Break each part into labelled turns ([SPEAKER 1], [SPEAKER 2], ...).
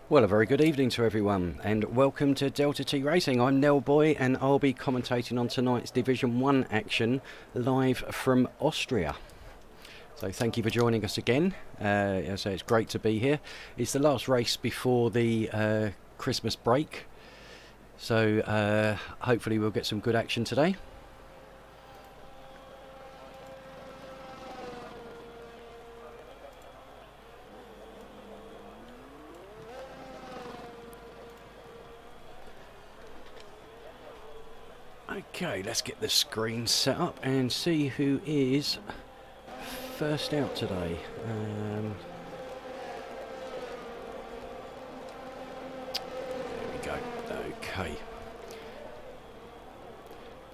[SPEAKER 1] Well, a very good evening to everyone, and welcome to Delta T Racing. I'm Nell Boy, and I'll be commentating on tonight's Division 1 action live from Austria. So thank you for joining us again. As I say, it's great to be here. It's the last race before the Christmas break, so hopefully we'll get some good action today. Okay, let's get the screen set up and see who is first out today. There we go. Okay.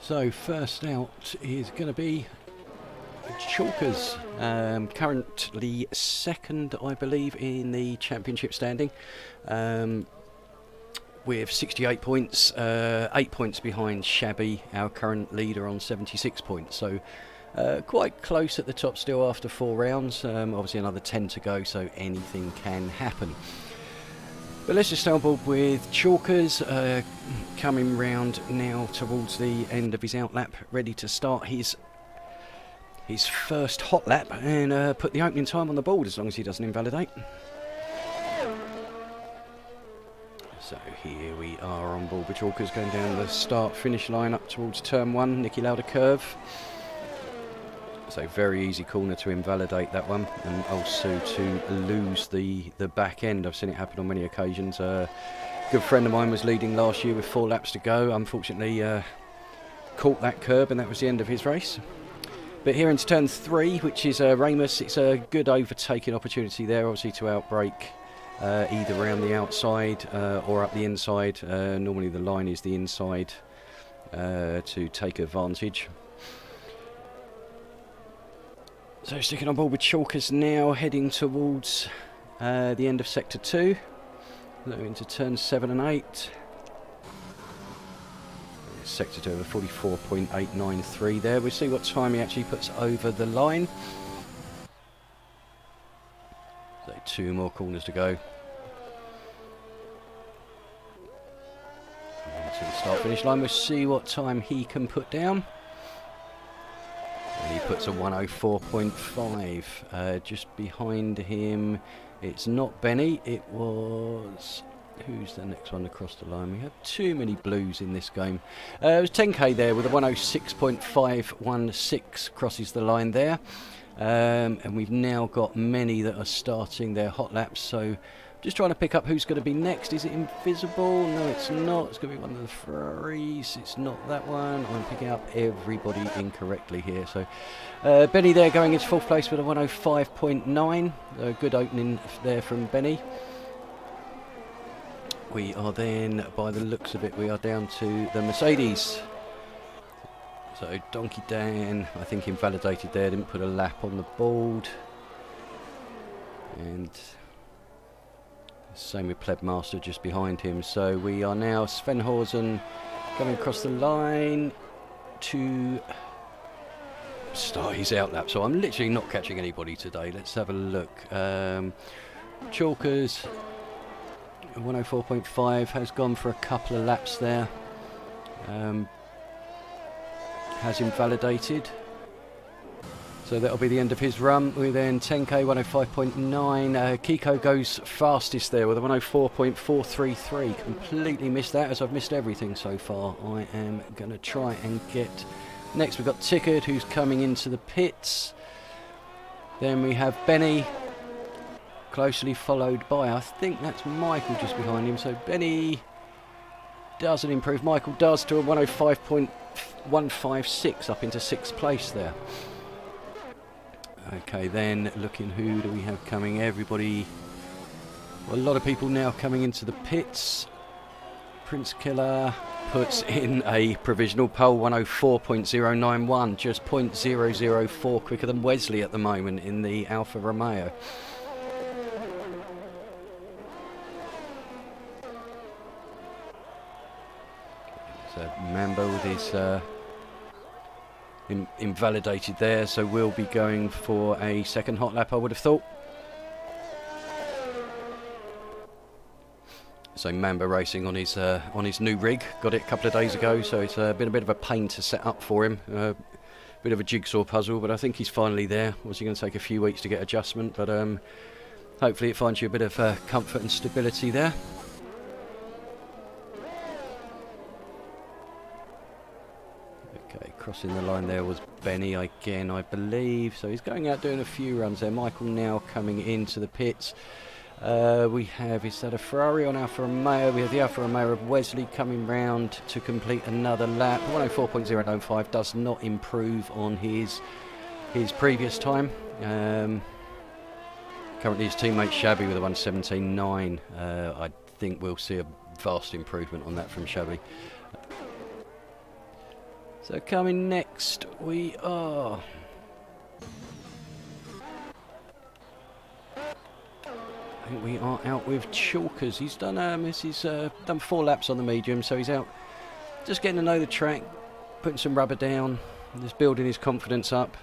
[SPEAKER 1] So first out is going to be Chalkers, currently second, I believe, in the championship standing. With 68 points, 8 points behind Shabby, our current leader, on 76 points. So quite close at the top still after 4 rounds. Obviously another 10 to go, so anything can happen. But let's just stay on board with Chalkers, coming round now towards the end of his outlap, ready to start his first hot lap and put the opening time on the board, as long as he doesn't invalidate. So here we are on board with Chalkers, going down the start-finish line up towards turn 1, Nicky Lauda curve. So very easy corner to invalidate that one, and also to lose the back end. I've seen it happen on many occasions. A good friend of mine was leading last year with 4 laps to go. Unfortunately caught that curb, and that was the end of his race. But here into turn 3, which is Ramus, it's a good overtaking opportunity there, obviously, to outbrake either around the outside or up the inside. Normally the line is the inside to take advantage. So sticking on board with Chalkers now, heading towards the end of sector 2, into turn 7 and 8. Sector 2 over 44.893 there. We'll see what time he actually puts over the line. So 2 more corners to go. And to the start finish line, we'll see what time he can put down. And he puts a 104.5. Just behind him, it's not Benny, it was... Who's the next one across the line? We have too many blues in this game. It was 10k there with a 106.516 crosses the line there. And we've now got many that are starting their hot laps, so just trying to pick up who's going to be next. Is it invisible? No, it's not. It's going to be one of the Ferraris. It's not that one. I'm picking up everybody incorrectly here. So Benny there going into 4th place with a 105.9. A good opening there from Benny. We are then, by the looks of it, we are down to the Mercedes. So Donkey Dan, I think, invalidated there, didn't put a lap on the board. And same with Plebmaster just behind him. So we are now Svenhausen coming across the line to start his outlap. So I'm literally not catching anybody today. Let's have a look. Chalkers 104.5 has gone for a couple of laps there. Has invalidated. So that'll be the end of his run. We then 10k 105.9. Kiko goes fastest there with a 104.433. Completely missed that, as I've missed everything so far. I am going to try and get... Next we've got Tickard, who's coming into the pits. Then we have Benny, closely followed by, I think that's Michael just behind him. So Benny doesn't improve. Michael does to a 105.156 up into 6th place there. Okay, then looking, who do we have coming? Everybody, well, a lot of people now coming into the pits. Prince Killer puts in a provisional pole, 104.091, just 0.004 quicker than Wesley at the moment in the Alfa Romeo. So Mambo with his invalidated there, so we'll be going for a second hot lap, I would have thought. So Mamba Racing on his new rig, got it a couple of days ago, so it's been a bit of a pain to set up for him. Bit of a jigsaw puzzle, but I think he's finally there. Obviously going to take a few weeks to get adjustment, but hopefully it finds you a bit of comfort and stability there. Okay, crossing the line there was Benny again, I believe. So he's going out doing a few runs there. Michael now coming into the pits. We have, is that a Ferrari on Alfa Romeo? We have the Alfa Romeo of Wesley coming round to complete another lap. 104.095 does not improve on his previous time. Currently his teammate Shabby with a 117.9. I think we'll see a vast improvement on that from Shabby. So coming next we are... we are out with Chalkers. He's done done 4 laps on the medium, so he's out just getting to know the track, putting some rubber down, just building his confidence up.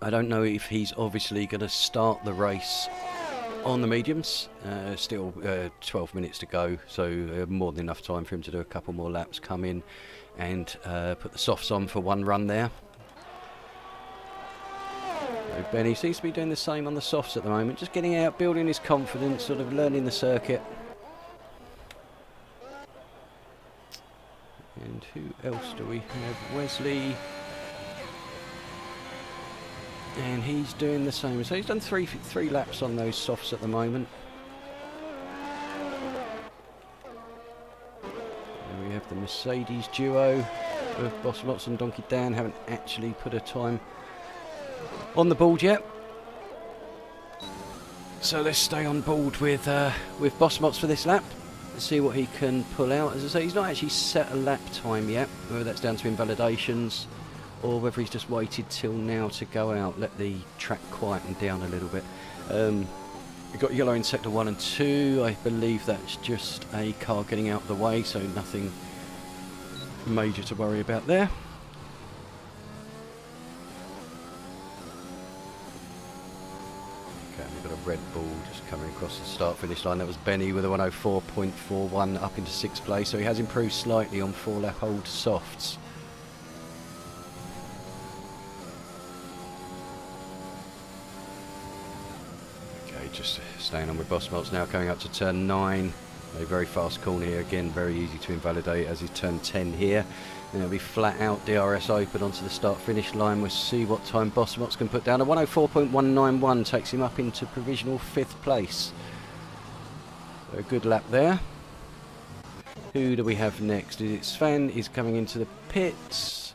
[SPEAKER 1] I don't know if he's obviously going to start the race on the mediums. Still 12 minutes to go, so more than enough time for him to do a couple more laps, come in and put the softs on for one run there. Benny seems to be doing the same on the softs at the moment, just getting out, building his confidence, sort of learning the circuit. And who else do we have? Wesley. And he's doing the same. So he's done three laps on those softs at the moment. And we have the Mercedes duo of Boss Lots and Donkey Dan. Haven't actually put a time on the board yet, so let's stay on board with Boss Mots for this lap. Let's see what he can pull out. As I say, he's not actually set a lap time yet, whether that's down to invalidations or whether he's just waited till now to go out, let the track quieten down a little bit. We've got yellow in sector 1 and 2. I believe that's just a car getting out of the way, so nothing major to worry about there. Red Bull just coming across the start finish line. That was Benny with a 104.41 up into 6th place, so he has improved slightly on 4-lap old softs. Okay, just staying on with Boss Mots now, coming up to turn 9. A very fast corner here, again very easy to invalidate as is turn 10 here. And it'll be flat out DRS open onto the start finish line. We'll see what time Boss Mots can put down. A 104.191 takes him up into provisional 5th place. So a good lap there. Who do we have next? Sven is coming into the pits.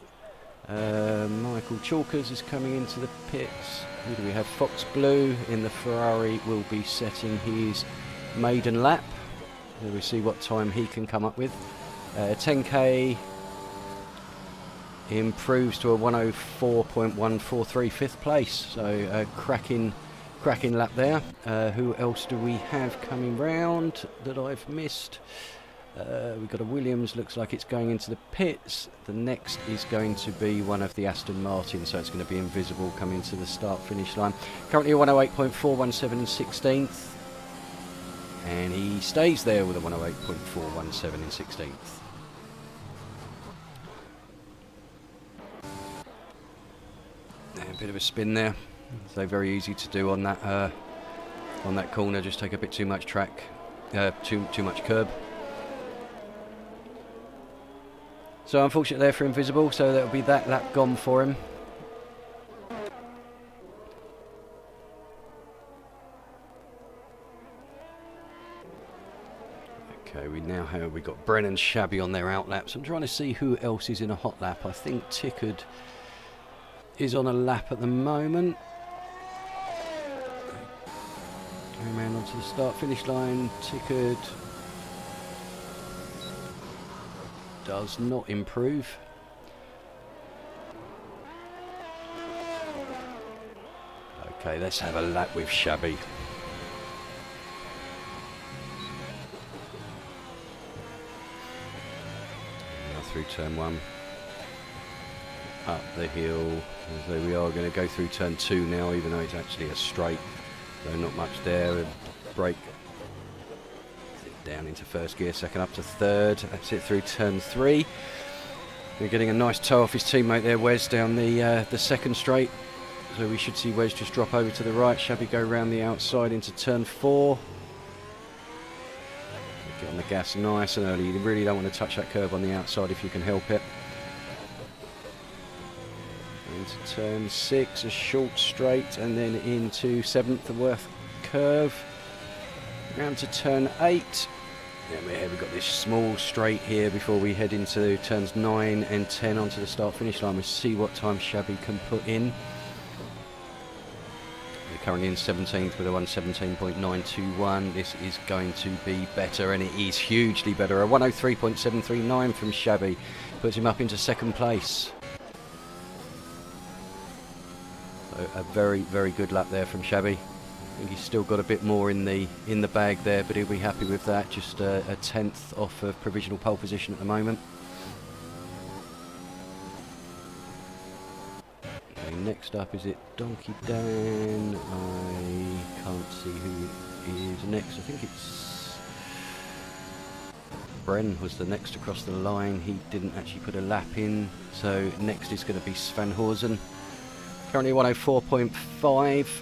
[SPEAKER 1] Michael Chalkers is coming into the pits. Who do we have? Fox Blue in the Ferrari will be setting his maiden lap. We'll see what time he can come up with. 10k improves to a 104.143 5th place, so a cracking lap there. Who else do we have coming round that I've missed? We've got a Williams, looks like it's going into the pits. The next is going to be one of the Aston Martins, so it's going to be invisible coming to the start finish line. Currently a 108.417 in 16th, and he stays there with a 108.417 in 16th. A bit of a spin there, so very easy to do on that corner. Just take a bit too much track, too much curb. So unfortunately there for Invisible, so that'll be that lap gone for him. Okay, we got Bren and Shabby on their out laps. I'm trying to see who else is in a hot lap. I think Tickard is on a lap at the moment. Going round onto the start finish line. Tickard does not improve. Okay, let's have a lap with Shabby. Now through turn 1. Up the hill. So we are going to go through turn 2 now, even though it's actually a straight. So not much there. A brake down into first gear, second up to third. That's it through turn 3. We're getting a nice toe off his teammate there, Wes, down the second straight. So we should see Wes just drop over to the right. Shabby go round the outside into turn 4. Get on the gas nice and early. You really don't want to touch that curve on the outside if you can help it. Into turn 6, a short straight, and then into 7th worth curve. Round to turn 8. Yeah, we've got this small straight here before we head into turns 9 and 10 onto the start-finish line. We'll see what time Shabby can put in. We're currently in 17th with a 1:17.921. This is going to be better, and it is hugely better. A 1:03.739 from Shabby puts him up into second place. So a very, very good lap there from Shabby. I think he's still got a bit more in the bag there, but he'll be happy with that. Just a 10th off of provisional pole position at the moment. Okay, next up, is it Donkey Dan? I can't see who is next. I think it's Bren was the next across the line. He didn't actually put a lap in, so next is going to be Sven Horsen. Currently 1:04.5.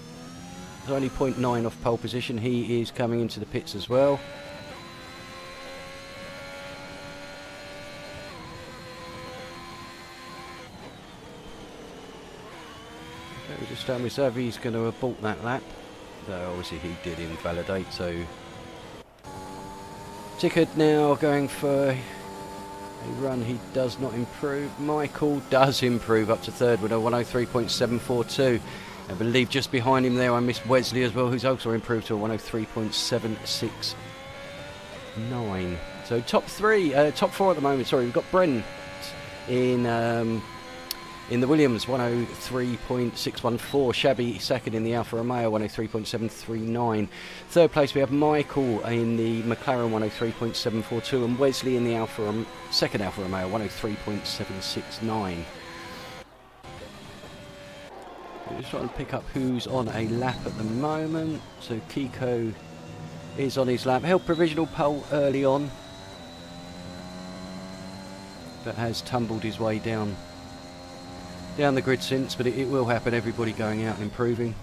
[SPEAKER 1] There's only 0.9 off pole position. He is coming into the pits as well. Okay, we just reserve he's going to abort that lap. Though obviously he did invalidate, so Tickard now going for a run. He does not improve. Michael does improve up to third with a 1:03.742. I believe just behind him there I missed Wesley as well, who's also improved to a 1:03.769. So top 4 at the moment. Sorry, we've got Brent in the Williams, 1:03.614. Shabby second in the Alfa Romeo, 1:03.739. Third place we have Michael in the McLaren, 1:03.742, and Wesley in the second Alfa Romeo, 1:03.769. We're just trying to pick up who's on a lap at the moment. So Kiko is on his lap. Held provisional pole early on, but has tumbled his way down the grid since. But it will happen. Everybody going out and improving.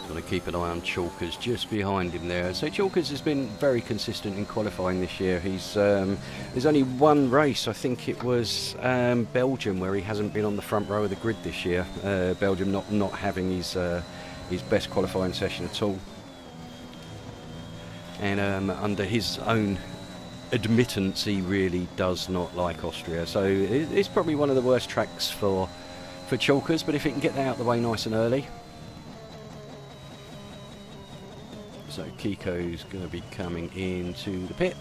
[SPEAKER 1] Got to keep an eye on Chalkers just behind him there. So Chalkers has been very consistent in qualifying this year. He's there's only one race, I think it was Belgium, where he hasn't been on the front row of the grid this year. Belgium not having his best qualifying session at all, and under his own admittance, he really does not like Austria. So it's probably one of the worst tracks for Chalkers. But if he can get that out of the way nice and early. So Kiko's going to be coming into the pit.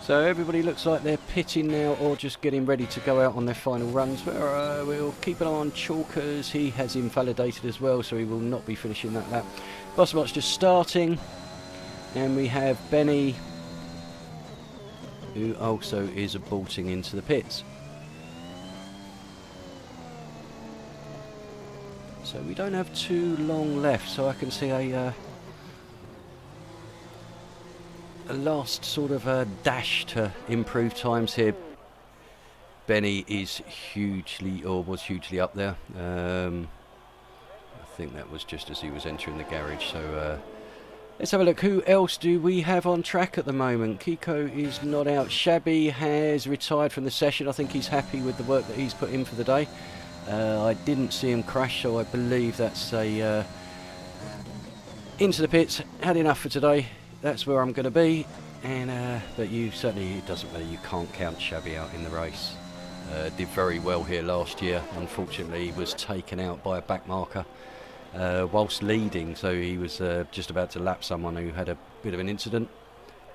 [SPEAKER 1] So everybody looks like they're pitting now or just getting ready to go out on their final runs. But we'll keep an eye on Chalkers. He has invalidated as well, so he will not be finishing that lap. Bosmot's just starting. And we have Benny, who also is aborting into the pits. So we don't have too long left, so I can see a last sort of dash to improve times here. Benny is was hugely up there. I think that was just as he was entering the garage. So let's have a look. Who else do we have on track at the moment? Kiko is not out. Shabby has retired from the session. I think he's happy with the work that he's put in for the day. I didn't see him crash, so I believe that's a into the pits. Had enough for today. That's where I'm going to be. And but it doesn't matter. You can't count Shabby out in the race. Did very well here last year. Unfortunately, he was taken out by a back marker whilst leading, so he was just about to lap someone who had a bit of an incident.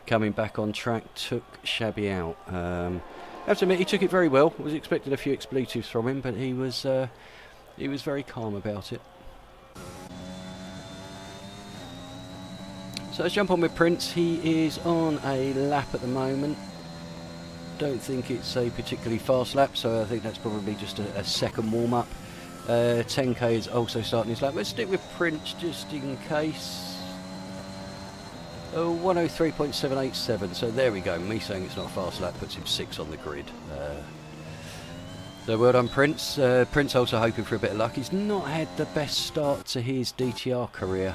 [SPEAKER 1] Coming back on track, took Shabby out. I have to admit, he took it very well. I was expecting a few expletives from him, but he was very calm about it. So let's jump on with Prince. He is on a lap at the moment. Don't think it's a particularly fast lap, so I think that's probably just a second warm-up. 10k is also starting his lap. Let's stick with Prince just in case. 103.787, so there we go. Me saying it's not a fast lap puts him 6 on the grid. So well done, Prince. Prince also hoping for a bit of luck. He's not had the best start to his DTR career.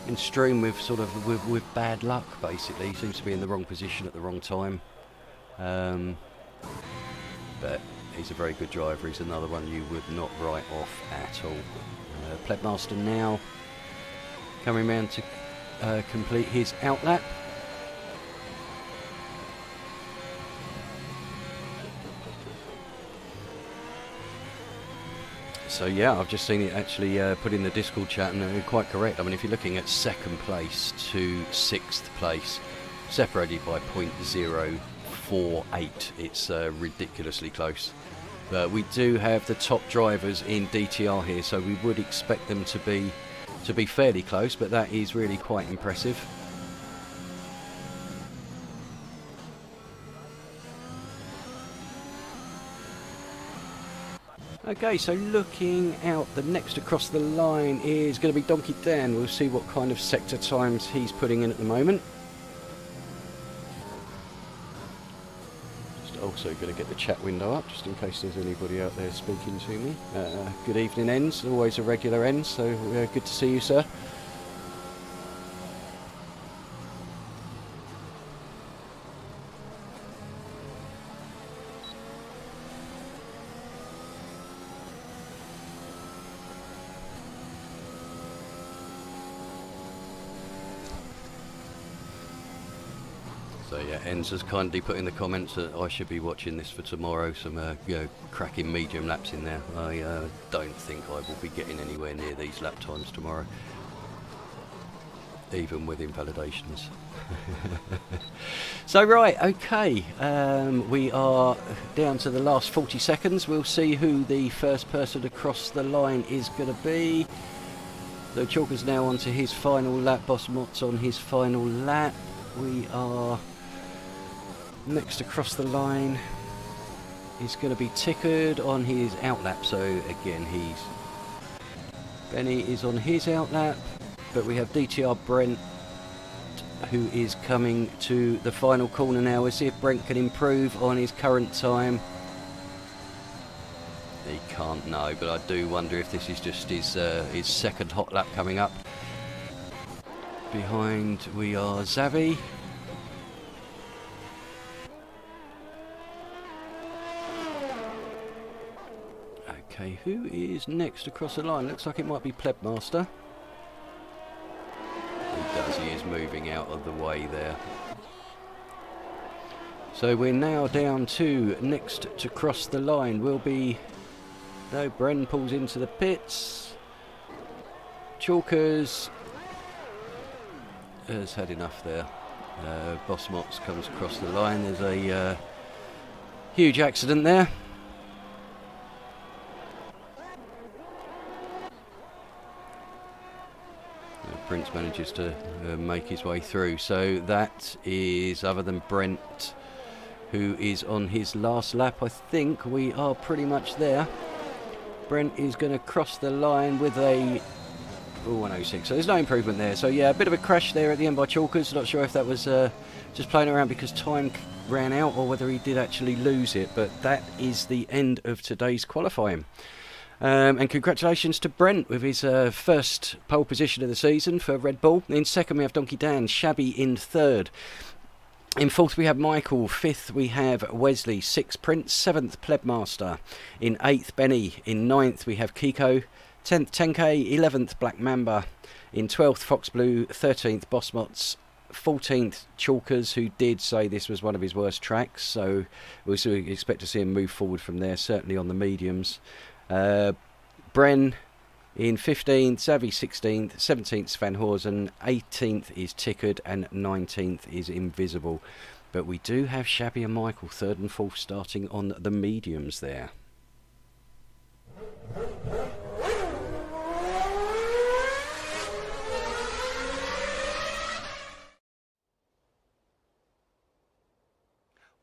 [SPEAKER 1] In stream with sort of with bad luck, basically. He seems to be in the wrong position at the wrong time. But he's a very good driver. He's another one you would not write off at all. Plebmaster now coming round to complete his outlap. So yeah, I've just seen it actually put in the Discord chat, and quite correct. I mean, if you're looking at 2nd place to 6th place, separated by 0.048, it's ridiculously close. But we do have the top drivers in DTR here, so we would expect them to be fairly close, but that is really quite impressive. Okay, so looking out, the next across the line is going to be Donkey Dan. We'll see what kind of sector times he's putting in at the moment. Just also going to get the chat window up, just in case there's anybody out there speaking to me. Good evening, Ends. Always a regular Ends, so good to see you, sir. So yeah, Enz has kindly put in the comments that I should be watching this for tomorrow. Some cracking medium laps in there. I don't think I will be getting anywhere near these lap times tomorrow, even with invalidations. So right, okay, we are down to the last 40 seconds. We'll see who the first person across the line is going to be. So Chalker's now onto his final lap. Boss Mott's on his final lap. We are next across the line is going to be Tickard on his outlap. So again, Benny is on his outlap, but we have DTR Brent, who is coming to the final corner now. We'll see if Brent can improve on his current time. He can't, no, but I do wonder if this is just his second hot lap coming up. Behind we are Xavi. Okay, who is next across the line? Looks like it might be Plebmaster. He does, he is moving out of the way there. So we're now down to next to cross the line will be... No, Bren pulls into the pits. Chalkers has had enough there. Boss Motts comes across the line. There's a huge accident there. Prince manages to make his way through. So that is, other than Brent, who is on his last lap, I think we are pretty much there. Brent is going to cross the line with a 106, so there's no improvement there. So yeah, a bit of a crash there at the end by Chalkers. Not sure if that was just playing around because time ran out or whether he did actually lose it, but that is the end of today's qualifying. And congratulations to Brent with his first pole position of the season for Red Bull. In second we have Donkey Dan, Shabby in third. In fourth we have Michael, fifth we have Wesley, sixth Prince, seventh Plebmaster, in eighth Benny, in ninth we have Kiko, 10th 10k, 11th Black Mamba, in 12th Fox Blue, 13th Boss Motts, 14th Chalkers, who did say this was one of his worst tracks, so we'll expect to see him move forward from there, certainly on the mediums. Bren in 15th, Xavi 16th, 17th Van Horsen, 18th is Tickard, and 19th is Invisible. But we do have Shabby and Michael third and fourth starting on the mediums there.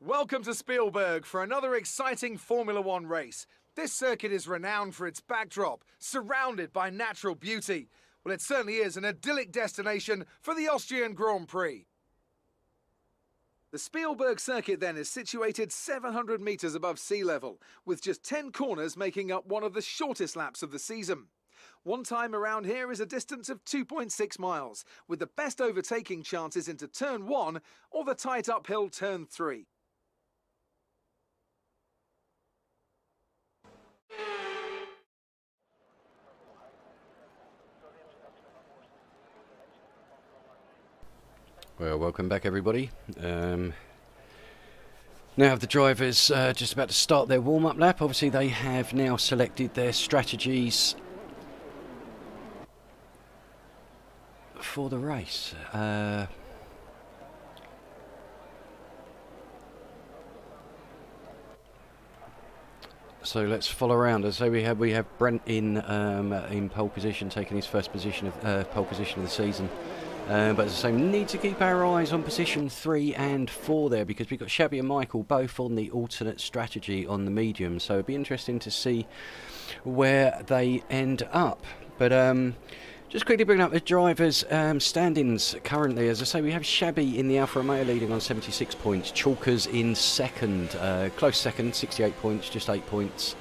[SPEAKER 2] Welcome to Spielberg for another exciting Formula One race. This circuit is renowned for its backdrop, surrounded by natural beauty. Well, it certainly is an idyllic destination for the Austrian Grand Prix. The Spielberg circuit then is situated 700 metres above sea level, with just 10 corners making up one of the shortest laps of the season. One time around here is a distance of 2.6 miles, with the best overtaking chances into turn 1 or the tight uphill turn 3.
[SPEAKER 1] Well, welcome back everybody. Now the drivers just about to start their warm-up lap. Obviously they have now selected their strategies for the race. So let's follow around. As I say, we have Brent in pole position, taking his first position of pole position of the season. But as I say, we need to keep our eyes on position 3 and 4 there, because we've got Shabby and Michael both on the alternate strategy on the medium. So it'd be interesting to see where they end up. But just quickly bringing up the drivers' standings currently. As I say, we have Shabby in the Alfa Romeo leading on 76 points. Chalkers in second, close second, 68 points, just 8 points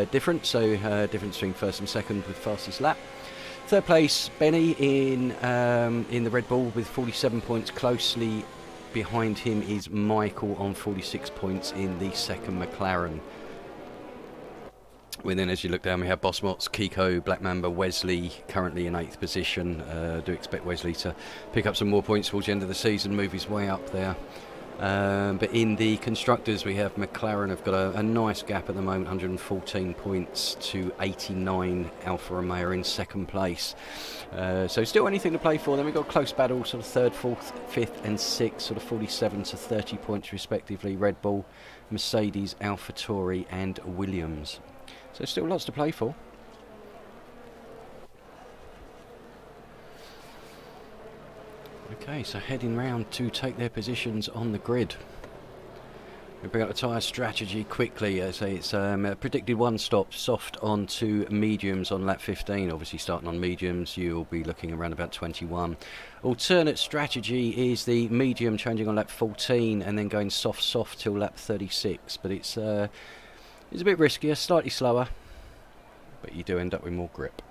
[SPEAKER 1] difference. So difference between first and second with fastest lap. Third place, Benny in the Red Bull with 47 points. Closely behind him is Michael on 46 points in the second McLaren. Then as you look down, we have Bossmots, Kiko, Black Mamba, Wesley currently in 8th position. Do expect Wesley to pick up some more points towards the end of the season, move his way up there. But in the constructors, we have McLaren have got a nice gap at the moment, 114 points to 89. Alfa Romeo in second place. So still anything to play for. Then we've got a close battle, sort of 3rd, 4th, 5th and 6th, sort of 47 to 30 points respectively. Red Bull, Mercedes, AlphaTauri and Williams. So still lots to play for. Okay, so heading round to take their positions on the grid. We bring up the tyre strategy quickly. I say it's predicted one stop, soft onto mediums on lap 15. Obviously starting on mediums, you'll be looking around about 21. Alternate strategy is the medium changing on lap 14 and then going soft till lap 36. But it's a bit riskier, slightly slower, but you do end up with more grip.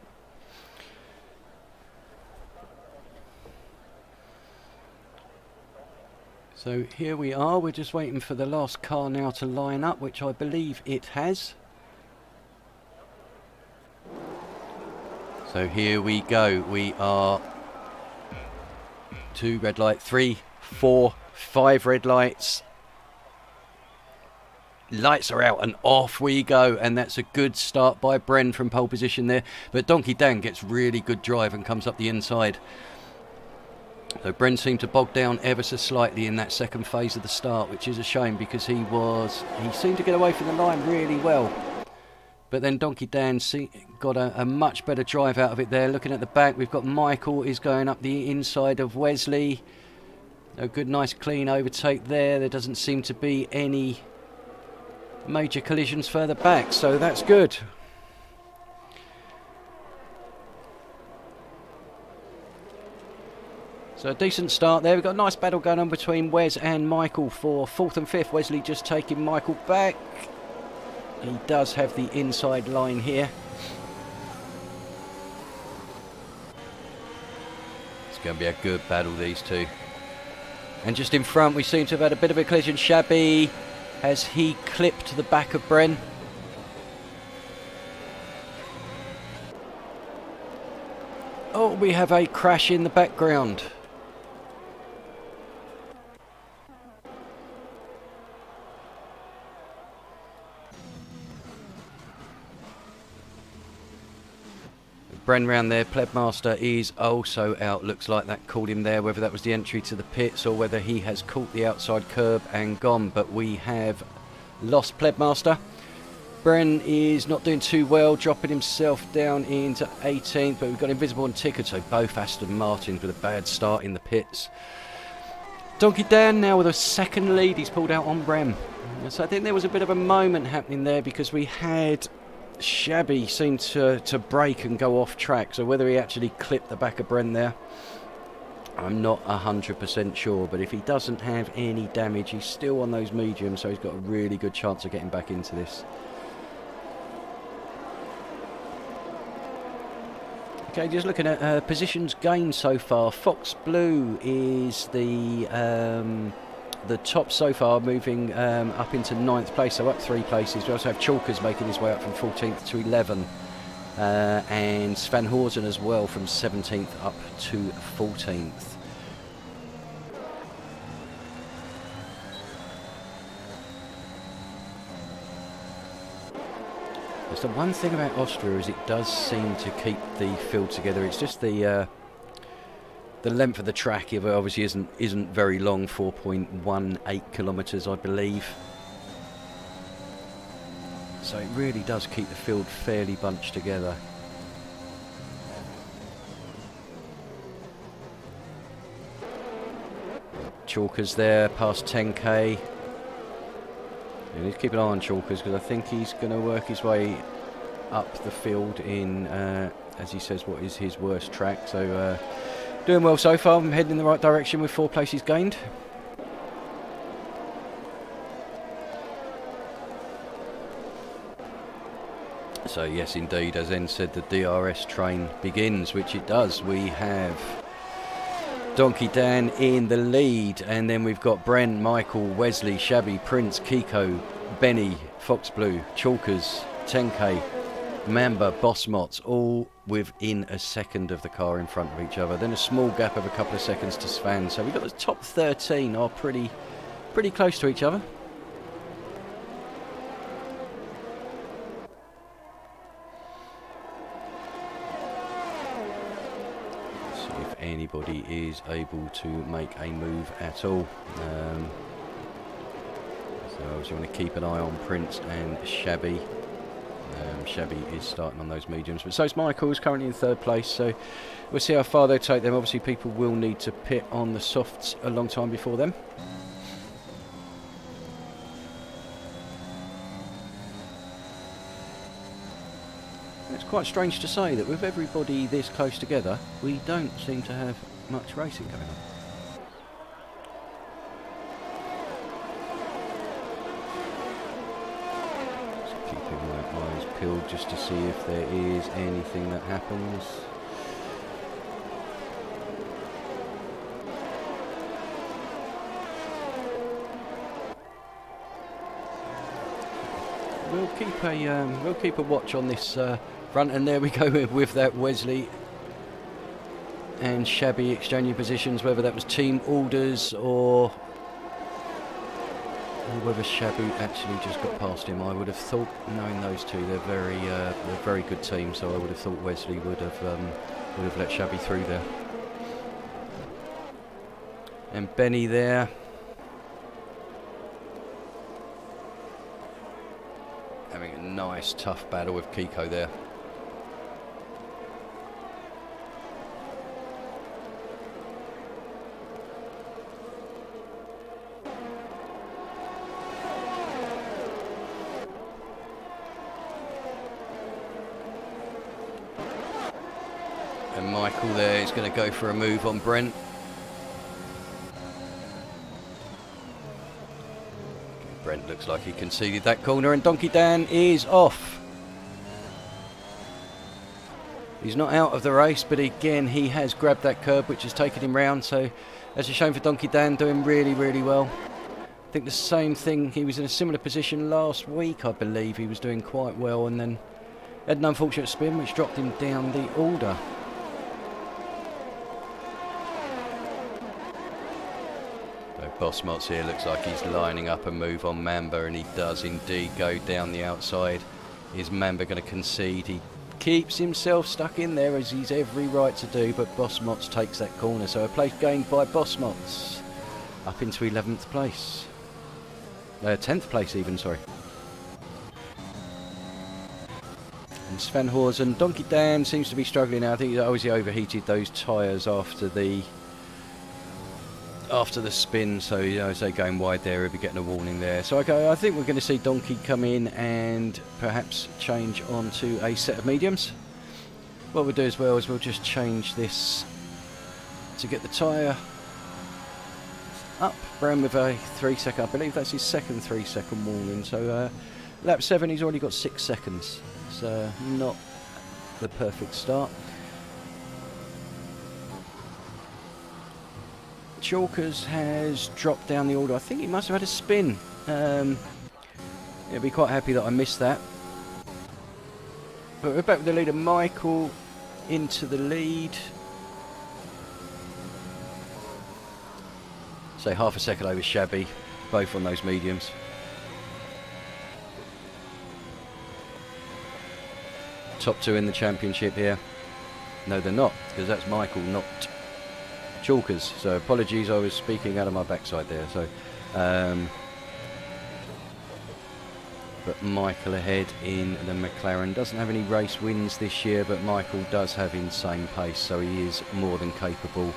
[SPEAKER 1] So here we are, we're just waiting for the last car now to line up, which I believe it has. So here we go, we are 2 red light, 3, 4, 5 red lights. Lights are out and off we go, and that's a good start by Bren from pole position there. But Donkey Dan gets really good drive and comes up the inside. So Bren seemed to bog down ever so slightly in that second phase of the start, which is a shame because he seemed to get away from the line really well. But then Donkey Dan got a much better drive out of it there. Looking at the back, we've got Michael is going up the inside of Wesley. A good nice clean overtake there. There doesn't seem to be any major collisions further back, so that's good. So a decent start there. We've got a nice battle going on between Wes and Michael for 4th and 5th. Wesley just taking Michael back. He does have the inside line here. It's going to be a good battle, these two. And just in front, we seem to have had a bit of a collision. Shabby, has he clipped the back of Bren? Oh, we have a crash in the background. Bren round there, Plebmaster is also out. Looks like that called him there, whether that was the entry to the pits or whether he has caught the outside curb and gone. But we have lost Plebmaster. Bren is not doing too well, dropping himself down into 18th, but we've got Invisible and Ticket, so both Aston Martins with a bad start in the pits. Donkey Dan now with a second lead. He's pulled out on Bren. So I think there was a bit of a moment happening there because we had Shabby seem to break and go off track. So whether he actually clipped the back of Bren there, I'm not 100% sure. But if he doesn't have any damage, he's still on those mediums, so he's got a really good chance of getting back into this. Okay, just looking at positions gained so far. Fox Blue is the top so far, moving up into 9th place, so up 3 places. We also have Chalkers making his way up from 14th to 11th, and Sven Horsen as well from 17th up to 14th. The one thing about Austria is it does seem to keep the field together. It's just the length of the track. It obviously isn't very long, 4.18 kilometres, I believe. So it really does keep the field fairly bunched together. Chalkers there, past 10k. You need to keep an eye on Chalkers because I think he's going to work his way up the field in, as he says, what is his worst track. So doing well so far. I'm heading in the right direction with 4 places gained. So yes, indeed, as N said, the DRS train begins, which it does. We have Donkey Dan in the lead, and then we've got Bren, Michael, Wesley, Shabby, Prince, Kiko, Benny, Fox Blue, Chalkers, 10k, Mamba, Boss Mots, all within a second of the car in front of each other. Then a small gap of a couple of seconds to Svan. So we've got the top 13 are pretty close to each other. Anybody is able to make a move at all. So obviously want to keep an eye on Prince and Shabby. Shabby is starting on those mediums, but so is Michael, who's currently in 3rd place. So we'll see how far they take them. Obviously people will need to pit on the softs a long time before them. It's quite strange to say that with everybody this close together, we don't seem to have much racing going on. Just keeping my eyes peeled just to see if there is anything that happens. We'll keep a watch on this front, and there we go with that Wesley and Shabby exchanging positions, whether that was team orders or whether Shabby actually just got past him. I would have thought, knowing those two, they're very good team, so I would have thought Wesley would have let Shabby through there. And Benny there. Having a nice tough battle with Kiko there. And Michael there is going to go for a move on Brent. Brent looks like he conceded that corner, and Donkey Dan is off. He's not out of the race, but again he has grabbed that curb which has taken him round, so that's a shame for Donkey Dan, doing really well. I think the same thing, he was in a similar position last week, I believe. He was doing quite well and then had an unfortunate spin which dropped him down the order. Boss Mots here looks like he's lining up a move on Mamba, and he does indeed go down the outside. Is Mamba going to concede? He keeps himself stuck in there, as he's every right to do, but Boss Mots takes that corner. So a place gained by Boss Mots up into 11th place. 10th place even, sorry. And Sven Horsen, Donkey Dan seems to be struggling now. I think he obviously overheated those tyres after the after the spin, so as they going wide there, he'll be getting a warning there. So I think we're going to see Donkey come in and perhaps change onto a set of mediums. What we'll do as well is we'll just change this to get the tyre up. Brown with a 3 second, I believe that's his second 3 second warning. So lap 7 he's already got 6 seconds. It's not the perfect start. Chalkers has dropped down the order. I think he must have had a spin. He'll be quite happy that I missed that. But we're back with the leader, Michael, into the lead. So half a second over Shabby, both on those mediums. Top 2 in the championship here. No, they're not, because that's Michael, not Chalkers. So apologies, I was speaking out of my backside there. So, but Michael ahead in the McLaren. Doesn't have any race wins this year, but Michael does have insane pace, so he is more than capable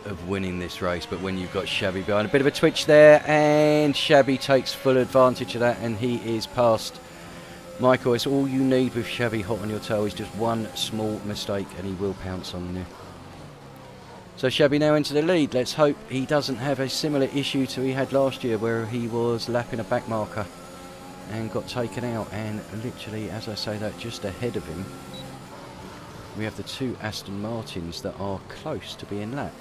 [SPEAKER 1] of winning this race. But when you've got Shabby behind, a bit of a twitch there, and Shabby takes full advantage of that, and he is past Michael. It's all you need with Shabby hot on your tail is just one small mistake and he will pounce on you. So Shabby now into the lead. Let's hope he doesn't have a similar issue to he had last year, where he was lapping a back marker and got taken out. And literally, as I say that, just ahead of him we have the 2 Aston Martins that are close to being lapped.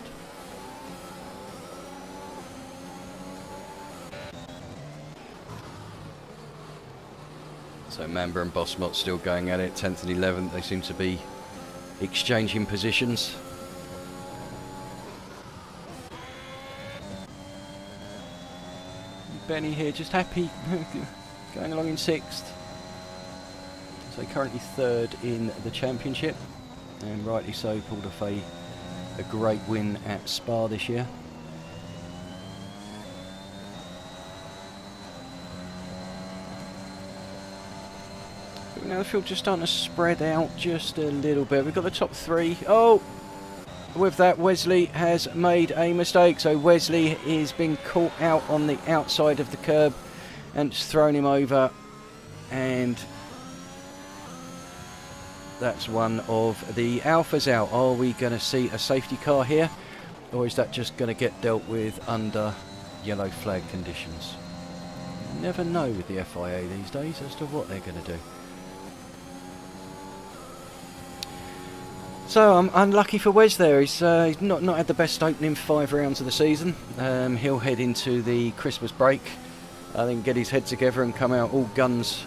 [SPEAKER 1] So Mamba and Bossmot still going at it, 10th and 11th. They seem to be exchanging positions. Benny here just happy, going along in 6th. So currently 3rd in the championship, and rightly so, pulled off a great win at Spa this year. Now the field just starting to spread out just a little bit. We've got the top 3. Oh, with that Wesley has made a mistake. So Wesley is being caught out on the outside of the curb and it's thrown him over. And that's one of the Alphas out. Are we going to see a safety car here? Or is that just going to get dealt with under yellow flag conditions? You never know with the FIA these days as to what they're going to do. So I'm unlucky for Wes there. He's not had the best opening 5 rounds of the season. He'll head into the Christmas break, I think, get his head together and come out all guns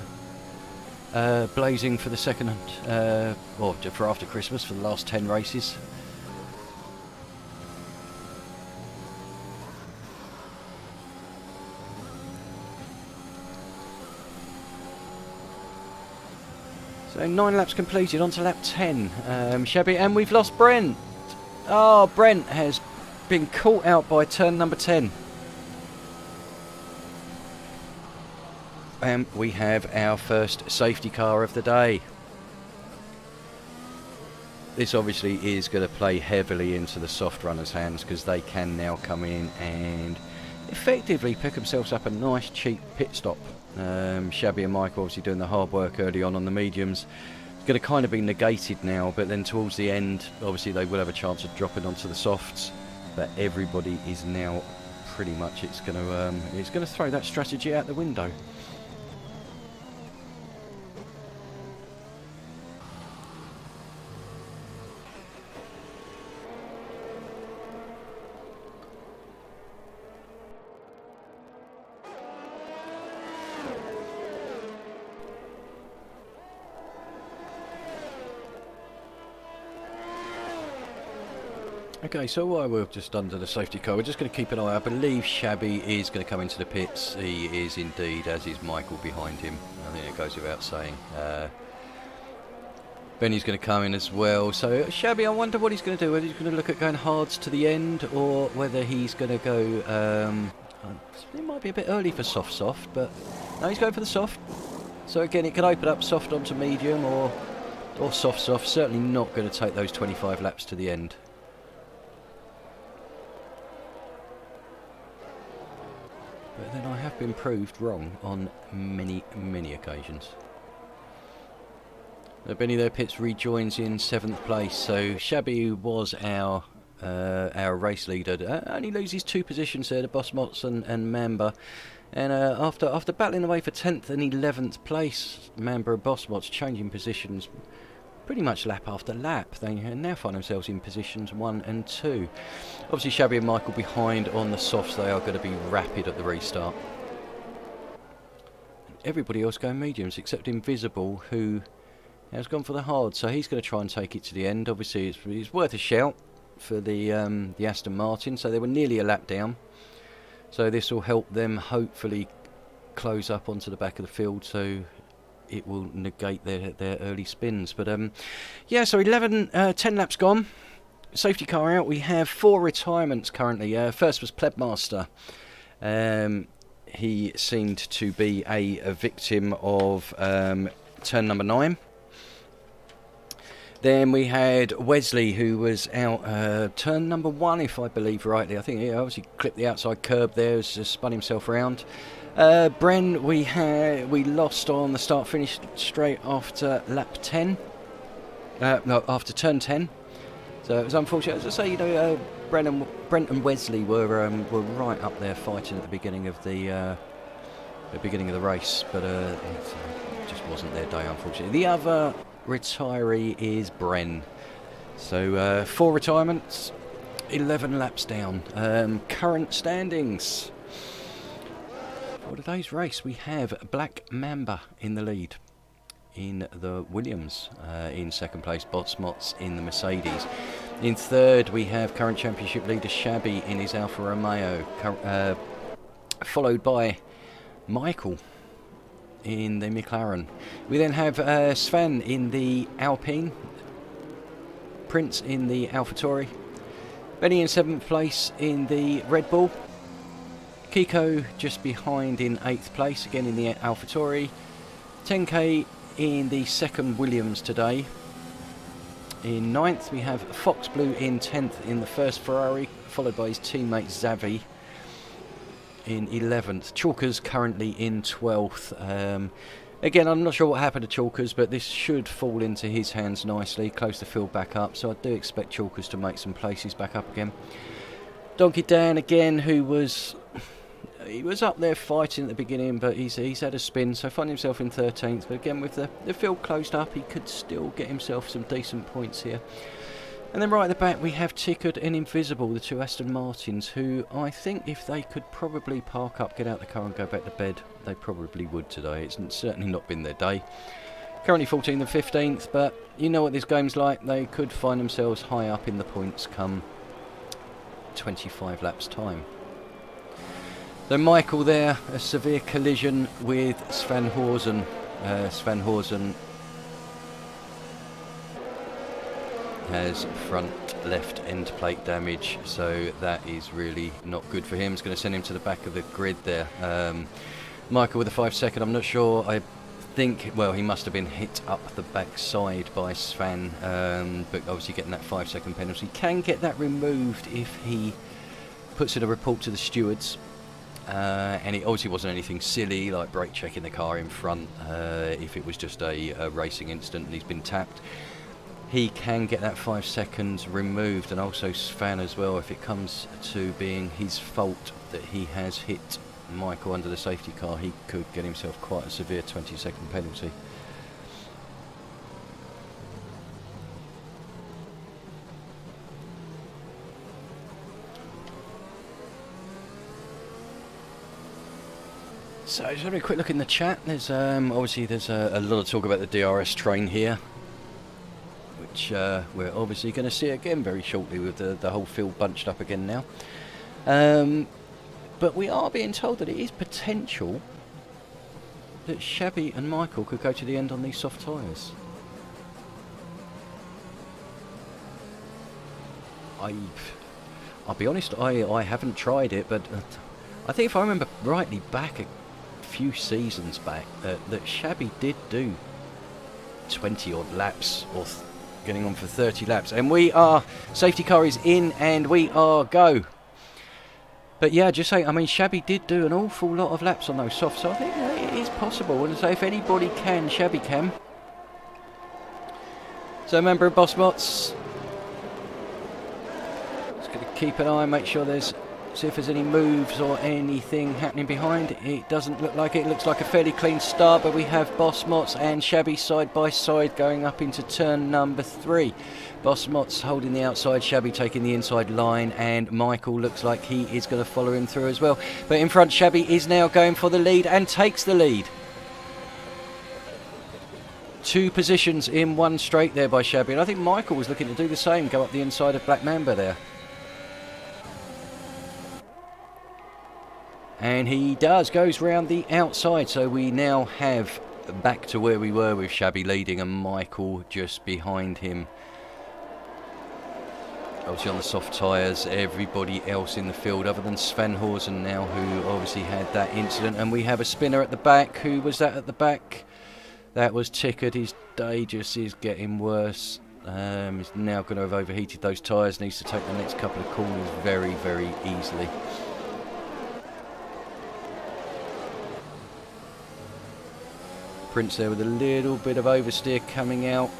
[SPEAKER 1] blazing for the second, or for after Christmas, for the last 10 races. So 9 laps completed, on to lap 10. Shabby, and we've lost Brent. Oh, Brent has been caught out by turn number 10. And we have our first safety car of the day. This obviously is going to play heavily into the soft runners' hands, because they can now come in and effectively pick themselves up a nice cheap pit stop. Shabby and Mike obviously doing the hard work early on the mediums. It's going to kind of be negated now, but then towards the end obviously they will have a chance of dropping onto the softs, but everybody is now pretty much, it's going to throw that strategy out the window. Okay, so while we're just under the safety car, we're just going to keep an eye. I believe Shabby is going to come into the pits. He is indeed, as is Michael behind him. I think it goes without saying. Benny's going to come in as well. So Shabby, I wonder what he's going to do. Whether he's going to look at going hards to the end, or whether he's going to go... it might be a bit early for soft, but no, he's going for the soft. So again, it can open up soft onto medium or soft. Certainly not going to take those 25 laps to the end. But then I have been proved wrong on many, many occasions. Benny there Pitts rejoins in 7th place. So Shabby, who was our race leader, only loses 2 positions there to Bosmots and Mamba. And after battling away for 10th and 11th place, Mamba and Bosmots changing positions pretty much lap after lap. They now find themselves in positions 1 and 2. Obviously Shabby and Michael behind on the softs. They are going to be rapid at the restart. Everybody else going mediums except Invisible, who has gone for the hard, so he's going to try and take it to the end. Obviously it's worth a shout for the Aston Martin, so they were nearly a lap down. So this will help them hopefully close up onto the back of the field, so it will negate their early spins. But yeah, so 10 laps gone. Safety car out. We have 4 retirements currently. First was Plebmaster. He seemed to be a victim of turn number 9. Then we had Wesley, who was out turn number 1, if I believe rightly. I think he obviously clipped the outside curb there, just spun himself around. Bren, we lost on the start-finish straight after lap 10. No, after turn 10. So it was unfortunate. As I say, you know, Brent and Wesley were right up there fighting at the beginning of the race, but it just wasn't their day, unfortunately. The other retiree is Bren. So 4 retirements, 11 laps down. Current standings for today's race: we have Black Mamba in the lead in the Williams, in 2nd place Bosmots in the Mercedes. In 3rd we have current championship leader Shabby in his Alfa Romeo, followed by Michael in the McLaren. We then have Sven in the Alpine, Prince in the AlphaTauri, Benny in 7th place in the Red Bull, Kiko just behind in 8th place, again in the AlphaTauri, 10K in the 2nd Williams today. In 9th we have Fox Blue in 10th in the 1st Ferrari, followed by his teammate Xavi in 11th. Chalkers currently in 12th. Again, I'm not sure what happened to Chalkers, but this should fall into his hands nicely, close the field back up, so I do expect Chalkers to make some places back up again. Donkey Dan again, who was up there fighting at the beginning, but he's had a spin, so found himself in 13th, but again with the field closed up, he could still get himself some decent points here. And then right at the back we have Tickard and Invisible, the 2 Aston Martins, who I think if they could probably park up, get out the car and go back to bed, they probably would today. It's certainly not been their day. Currently 14th and 15th, but you know what this game's like, they could find themselves high up in the points come 25 laps time. So Michael there, a severe collision with Sven Horsen. Sven Horsen has front left end plate damage, so that is really not good for him. It's going to send him to the back of the grid there. Michael with a 5-second, I'm not sure, I think, well, he must have been hit up the backside by Sven, but obviously getting that 5-second penalty. Can get that removed if he puts in a report to the stewards. And it obviously wasn't anything silly like brake checking the car in front. If it was just a racing incident and he's been tapped, he can get that 5 seconds removed. And also Sven as well, if it comes to being his fault that he has hit Michael under the safety car, he could get himself quite a severe 20-second penalty. So just having a quick look in the chat. There's obviously there's a lot of talk about the DRS train here, which we're obviously going to see again very shortly with the whole field bunched up again now. But we are being told that it is potential that Shabby and Michael could go to the end on these soft tyres. I'll be honest, I haven't tried it, but I think if I remember rightly, back a few seasons back, that Shabby did do 20 odd laps, or getting on for 30 laps, and we are, safety car is in and we are go. But yeah, just say, I mean, Shabby did do an awful lot of laps on those softs, so I think it is possible. And so if anybody can, Shabby can. So member of Boss Mots, just going to keep an eye, make sure see if there's any moves or anything happening behind. It doesn't look like it. It looks like a fairly clean start, but we have Boss Mots and Shabby side by side going up into turn number 3. Boss Mots holding the outside, Shabby taking the inside line, and Michael looks like he is going to follow him through as well. But in front, Shabby is now going for the lead and takes the lead. 2 positions in one straight there by Shabby, and I think Michael was looking to do the same, go up the inside of Black Mamba there. And he does, goes round the outside, so we now have back to where we were with Shabby leading and Michael just behind him. Obviously on the soft tyres, everybody else in the field other than Sven Horsen now, who obviously had that incident. And we have a spinner at the back. Who was that at the back? That was Tickard. His day just is getting worse. He's now going to have overheated those tyres, needs to take the next couple of corners very, very easily. Prince there with a little bit of oversteer coming out.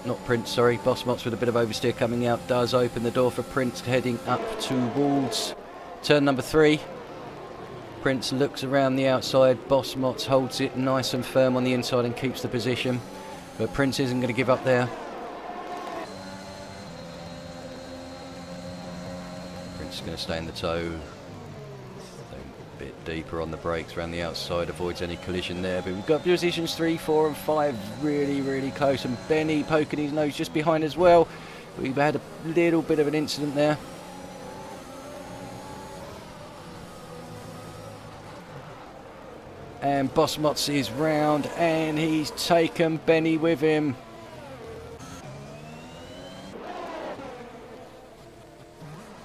[SPEAKER 1] Not Prince, sorry. Boss Mots with a bit of oversteer coming out. Does open the door for Prince heading up towards turn number 3. Prince looks around the outside. Boss Mots holds it nice and firm on the inside and keeps the position. But Prince isn't going to give up there. Prince is going to stay in the toe. A bit deeper on the brakes around the outside, avoids any collision there. But we've got positions 3, 4 and 5 really, really close. And Benny poking his nose just behind as well. We've had a little bit of an incident there. And Boss Mots is round and he's taken Benny with him.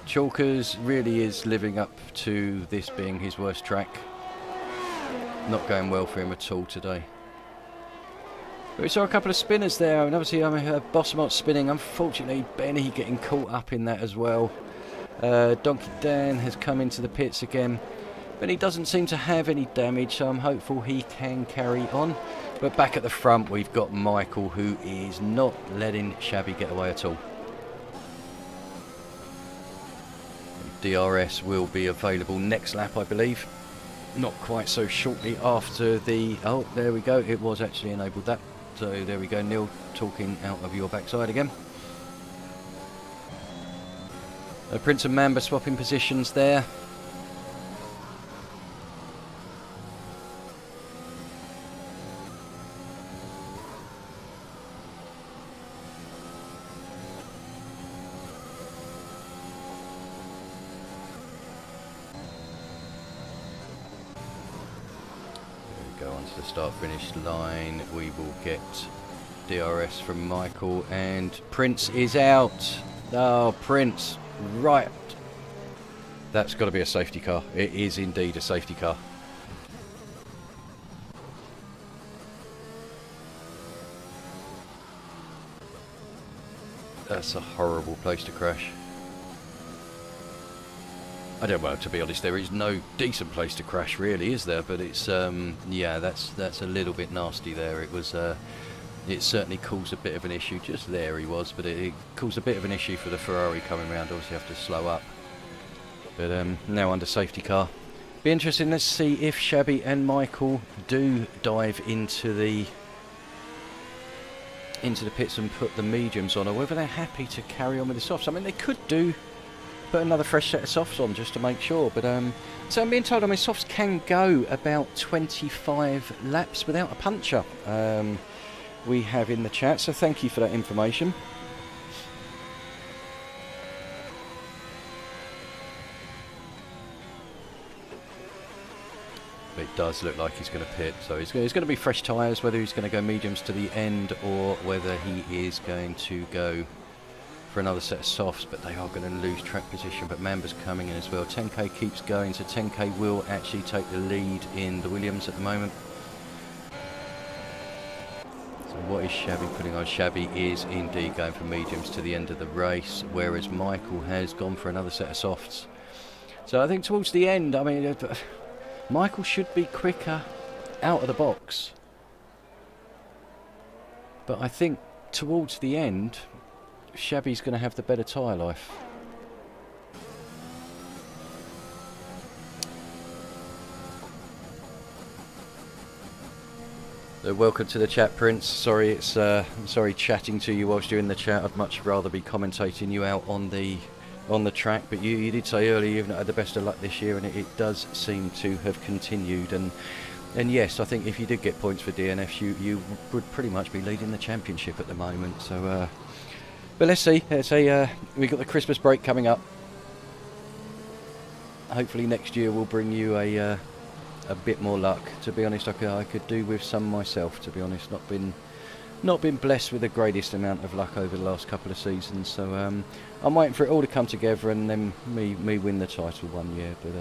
[SPEAKER 1] Chalkers really is living up to this being his worst track. Not going well for him at all today. But we saw a couple of spinners there, and obviously Boss Mots spinning. Unfortunately, Benny getting caught up in that as well. Donkey Dan has come into the pits again. But he doesn't seem to have any damage, so I'm hopeful he can carry on. But back at the front, we've got Michael, who is not letting Shabby get away at all. DRS will be available next lap, I believe. Not quite so shortly after the... Oh, there we go. It was actually enabled that. So there we go. Neil talking out of your backside again. Prince and Mamba swapping positions there. The start-finish line, we will get DRS from Michael, and Prince is out. Oh, Prince, right. That's got to be a safety car. It is indeed a safety car. That's a horrible place to crash. I don't know, to be honest, there is no decent place to crash really, is there? But it's, yeah, that's a little bit nasty there. It was, it certainly caused a bit of an issue. Just there he was, but it caused a bit of an issue for the Ferrari coming round. Obviously have to slow up. But now under safety car. Be interesting, let's see if Shabby and Michael do dive into the pits and put the mediums on, or whether they're happy to carry on with the softs. I mean, they could do... put another fresh set of softs on just to make sure, but so I'm being told, I mean, softs can go about 25 laps without a puncture. We have in the chat, so thank you for that information. But it does look like he's going to pit, so it's going to be fresh tyres, whether he's going to go mediums to the end or whether he is going to go for another set of softs, but they are going to lose track position. But Mamba's coming in as well. 10k keeps going, so 10k will actually take the lead in the Williams at the moment. So what is Shabby putting on? Shabby is indeed going for mediums to the end of the race, whereas Michael has gone for another set of softs. So I think towards the end, I mean, Michael should be quicker out of the box. But I think towards the end, Shabby's going to have the better tyre life. So welcome to the chat, Prince. Sorry, I'm sorry chatting to you whilst you're in the chat. I'd much rather be commentating you out on the track. But you did say earlier you've not had the best of luck this year, and it does seem to have continued. And yes, I think if you did get points for DNFs, you would pretty much be leading the championship at the moment. So, but let's see. We've got the Christmas break coming up. Hopefully next year we'll bring you a bit more luck. To be honest, I could do with some myself. To be honest, not been blessed with the greatest amount of luck over the last couple of seasons. So I'm waiting for it all to come together and then me win the title one year. But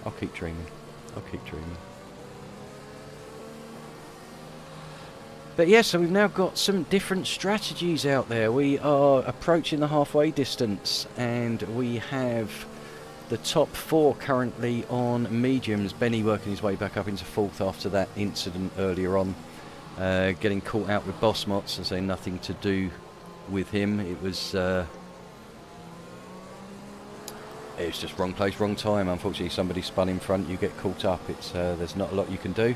[SPEAKER 1] I'll keep dreaming. But yes, so we've now got some different strategies out there. We are approaching the halfway distance, and we have the top 4 currently on mediums. Benny working his way back up into 4th after that incident earlier on, getting caught out with boss mots, and saying nothing to do with him. It was just wrong place, wrong time. Unfortunately, somebody spun in front, you get caught up. It's there's not a lot you can do.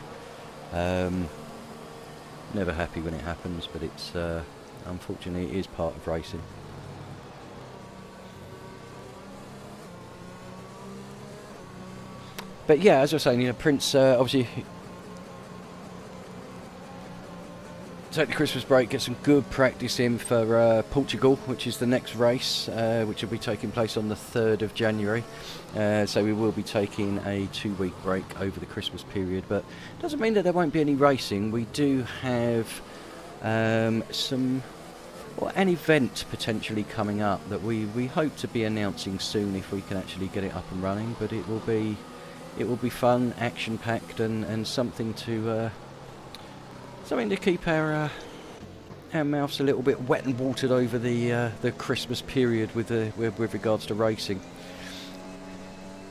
[SPEAKER 1] Never happy when it happens, but it's unfortunately it is part of racing. But yeah, as I was saying, Prince obviously take the Christmas break, get some good practice in for Portugal, which is the next race, which will be taking place on the 3rd of January. So we will be taking a 2-week break over the Christmas period, but it doesn't mean that there won't be any racing. We do have an event potentially coming up that we hope to be announcing soon if we can actually get it up and running. But it will be fun, action-packed, and something to keep our mouths a little bit wet and watered over the Christmas period with regards to racing.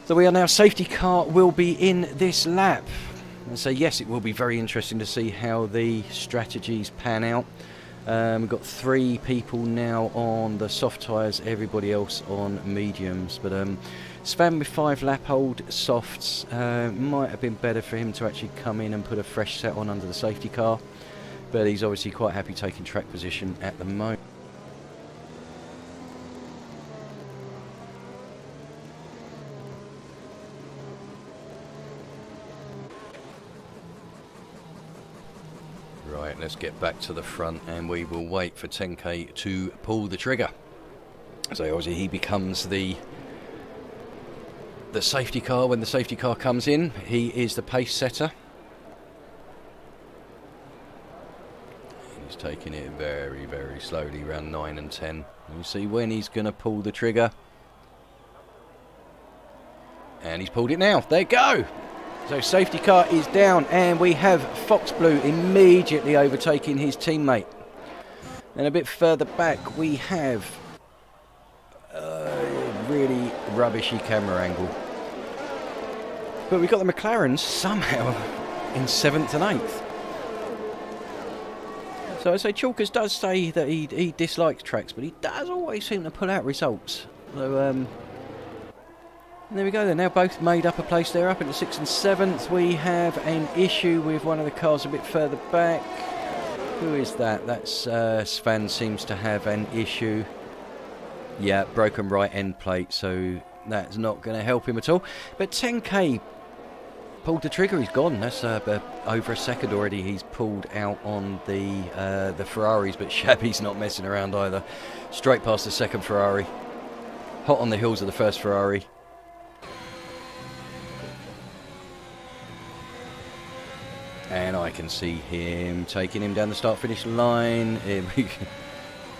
[SPEAKER 1] So we are now, safety car will be in this lap. And so yes, it will be very interesting to see how the strategies pan out. We've got 3 people now on the soft tyres, everybody else on mediums. But Sven with 5 lap old softs, might have been better for him to actually come in and put a fresh set on under the safety car. But he's obviously quite happy taking track position at the moment. Right, let's get back to the front and we will wait for 10K to pull the trigger. So obviously he becomes the safety car. When the safety car comes in, he is the pace setter. He's taking it very, very slowly, around 9 and 10. You see when he's going to pull the trigger. And he's pulled it now. There you go. So safety car is down, and we have Fox Blue immediately overtaking his teammate. And a bit further back we have really rubbishy camera angle. But we've got the McLarens somehow in 7th and 8th. So I say Chalkers does say that he dislikes tracks, but he does always seem to pull out results. So there we go. They're now both made up a place there, up into 6th and 7th. We have an issue with one of the cars a bit further back. Who is that? That's Sven seems to have an issue. Yeah, broken right end plate, so that's not going to help him at all. But 10K pulled the trigger. He's gone. That's over a second already. He's pulled out on the Ferraris, but Shabby's not messing around either. Straight past the second Ferrari. Hot on the heels of the first Ferrari. And I can see him taking him down the start-finish line.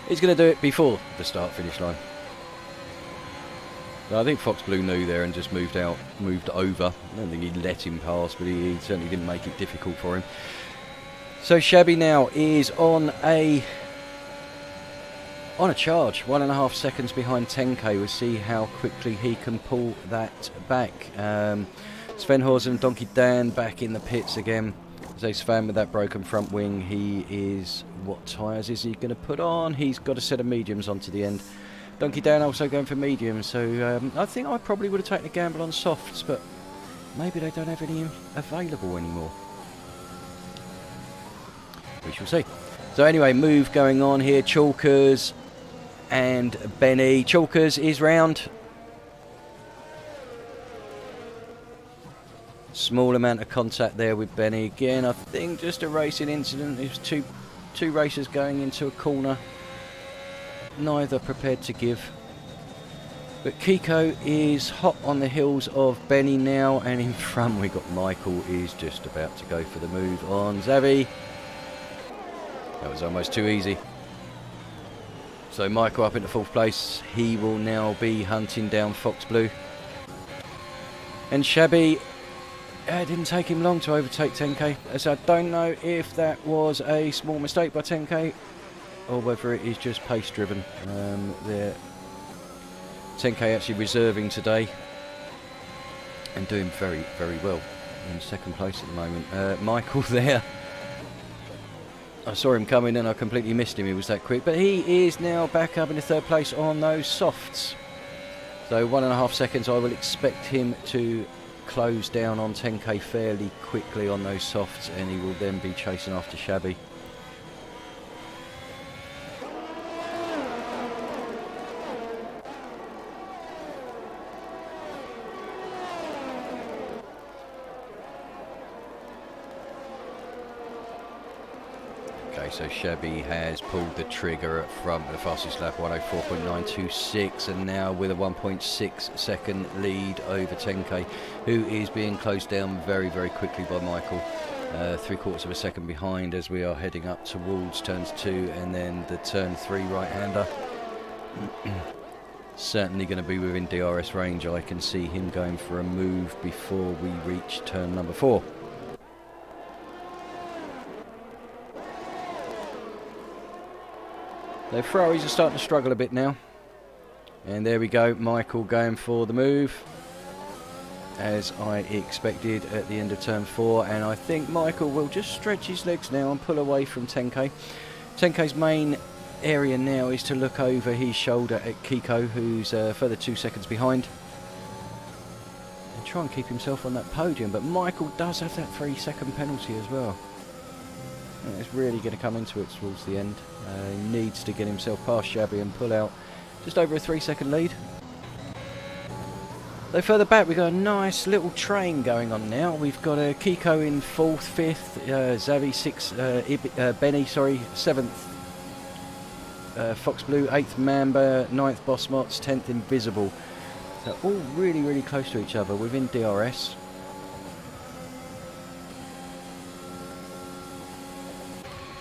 [SPEAKER 1] He's going to do it before the start-finish line. So I think Fox Blue knew there and just moved over. I don't think he let him pass, but he certainly didn't make it difficult for him. So Shabby now is on on a charge, 1.5 seconds behind 10k. We'll see how quickly he can pull that back. Sven Horsen and Donkey Dan back in the pits again. So Sven with that broken front wing, he is, what tyres is he going to put on? He's got a set of mediums onto the end. Donkey Dan also going for mediums, so I think I probably would have taken a gamble on softs, but maybe they don't have any available anymore. We shall see. So anyway, move going on here. Chalkers and Benny. Chalkers is round. Small amount of contact there with Benny. Again, I think just a racing incident. It was two racers going into a corner. Neither prepared to give. But Kiko is hot on the heels of Benny now. And in front we got Michael is just about to go for the move on Xavi. That was almost too easy. So Michael up into 4th place. He will now be hunting down Fox Blue. And Shabby, it didn't take him long to overtake 10k. As I don't know if that was a small mistake by 10k or whether it is just pace driven. They're 10k actually reserving today and doing very, very well. In 2nd place at the moment. Michael there. I saw him coming and I completely missed him, he was that quick. But he is now back up into 3rd place on those softs. So 1.5 seconds, I will expect him to close down on 10k fairly quickly on those softs, and he will then be chasing after Shabby. So Shabby has pulled the trigger at front with the fastest lap, 104.926, and now with a 1.6 second lead over 10k, who is being closed down very, very quickly by Michael. 3/4 of a second behind as we are heading up towards turns 2 and then the turn 3 right-hander. Certainly going to be within DRS range. I can see him going for a move before we reach turn number 4. The Ferraris are starting to struggle a bit now. And there we go, Michael going for the move, as I expected at the end of turn 4. And I think Michael will just stretch his legs now and pull away from 10k. 10k's main area now is to look over his shoulder at Kiko, who's further 2 seconds behind, and try and keep himself on that podium. But Michael does have that 3-second penalty as well. And it's really going to come into it towards the end. He needs to get himself past Shabby and pull out just over a 3-second lead. Though further back we've got a nice little train going on now. We've got Kiko in 4th, 5th, Xavi 6th, Benny, sorry, 7th, Fox Blue, 8th Mamba, 9th Boss Mots, 10th Invisible. So all really, really close to each other within DRS.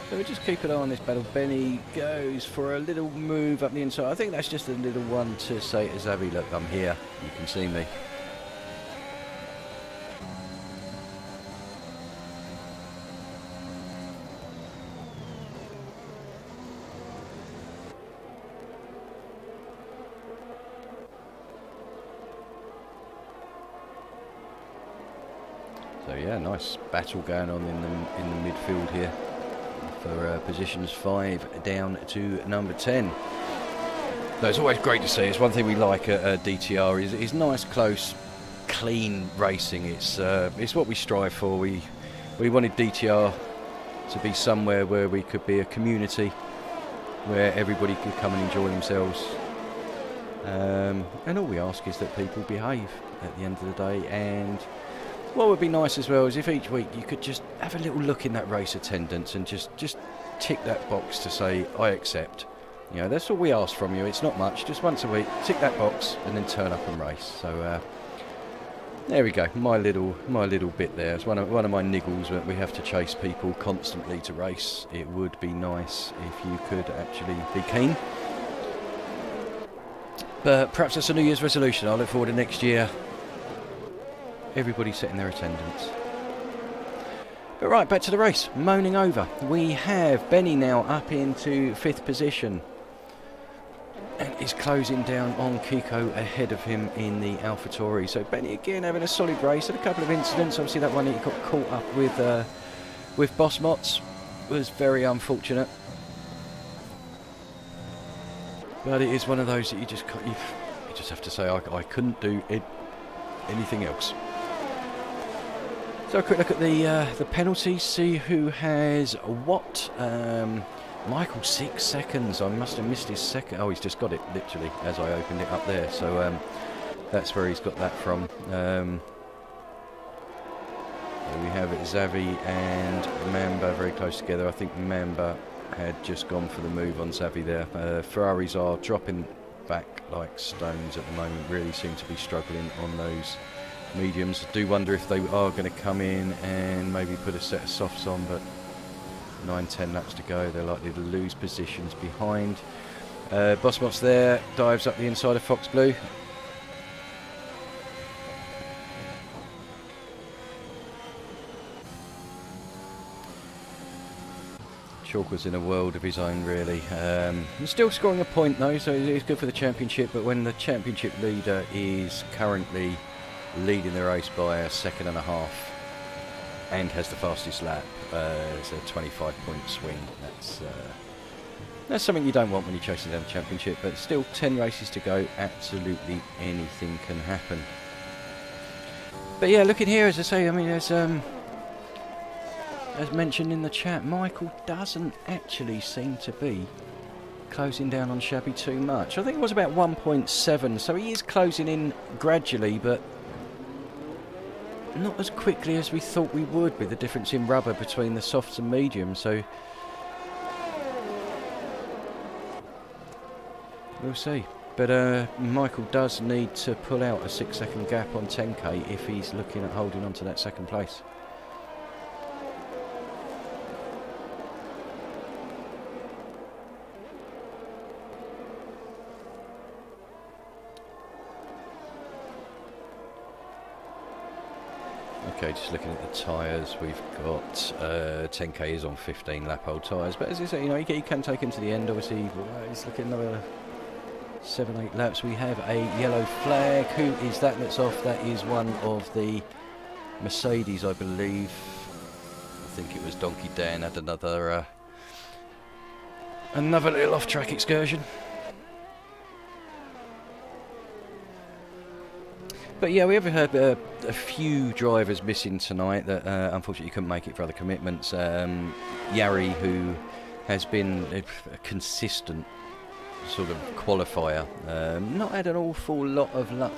[SPEAKER 1] So we just keep an eye on this battle. Benny goes for a little move up the inside. I think that's just a little one to say to Xavi, look, I'm here, you can see me. So yeah, nice battle going on in the midfield here for positions 5 down to number 10. So it's always great to see. It's one thing we like at DTR is nice, close, clean racing. It's what we strive for. We wanted DTR to be somewhere where we could be a community, where everybody could come and enjoy themselves. And all we ask is that people behave at the end of the day. And what would be nice as well is if each week you could just have a little look in that race attendance and just tick that box to say, I accept. You know, that's all we ask from you. It's not much, just once a week, tick that box and then turn up and race. So there we go, my little bit there. It's one of my niggles that we have to chase people constantly to race. It would be nice if you could actually be keen. But perhaps that's a New Year's resolution. I look forward to next year. Everybody setting their attendance. But right, back to the race. Moaning over. We have Benny now up into 5th position. is closing down on Kiko ahead of him in the AlphaTauri. So Benny again having a solid race. Had a couple of incidents. Obviously that one he got caught up with Boss Mott's was very unfortunate. But it is one of those that you just can't, you just have to say I couldn't do anything else. So a quick look at the penalties. See who has what. Michael 6 seconds. I must have missed his second. Oh, he's just got it literally as I opened it up there. So that's where he's got that from. So we have Xavi and Mamba very close together. I think Mamba had just gone for the move on Xavi there. Ferraris are dropping back like stones at the moment. Really seem to be struggling on those mediums. I do wonder if they are going to come in and maybe put a set of softs on, but 9-10 laps to go. They're likely to lose positions behind. Bossmott's there, dives up the inside of Fox Blue. Chalk was in a world of his own, really. He's still scoring a point though, so he's good for the championship. But when the championship leader is currently leading the race by a second and a half and has the fastest lap, it's a 25-point swing. That's something you don't want when you're chasing down the championship. But still 10 races to go. Absolutely anything can happen. But yeah, looking here, as I say, I mean, as mentioned in the chat, Michael doesn't actually seem to be closing down on Shabby too much. I think it was about 1.7, so he is closing in gradually, but not as quickly as we thought we would, with the difference in rubber between the softs and mediums. So we'll see. But Michael does need to pull out a 6-second gap on 10k if he's looking at holding on to that second place. Okay, just looking at the tyres, we've got 10k is on 15 lap old tyres, but as I say, you know, you can take him to the end. Obviously, he's looking at another 7-8 laps. We have a yellow flag. Who is that that's off? That is one of the Mercedes, I believe. I think it was Donkey Dan had another little off-track excursion. But yeah, we have heard a few drivers missing tonight that unfortunately couldn't make it for other commitments. Yari, who has been a consistent sort of qualifier, not had an awful lot of luck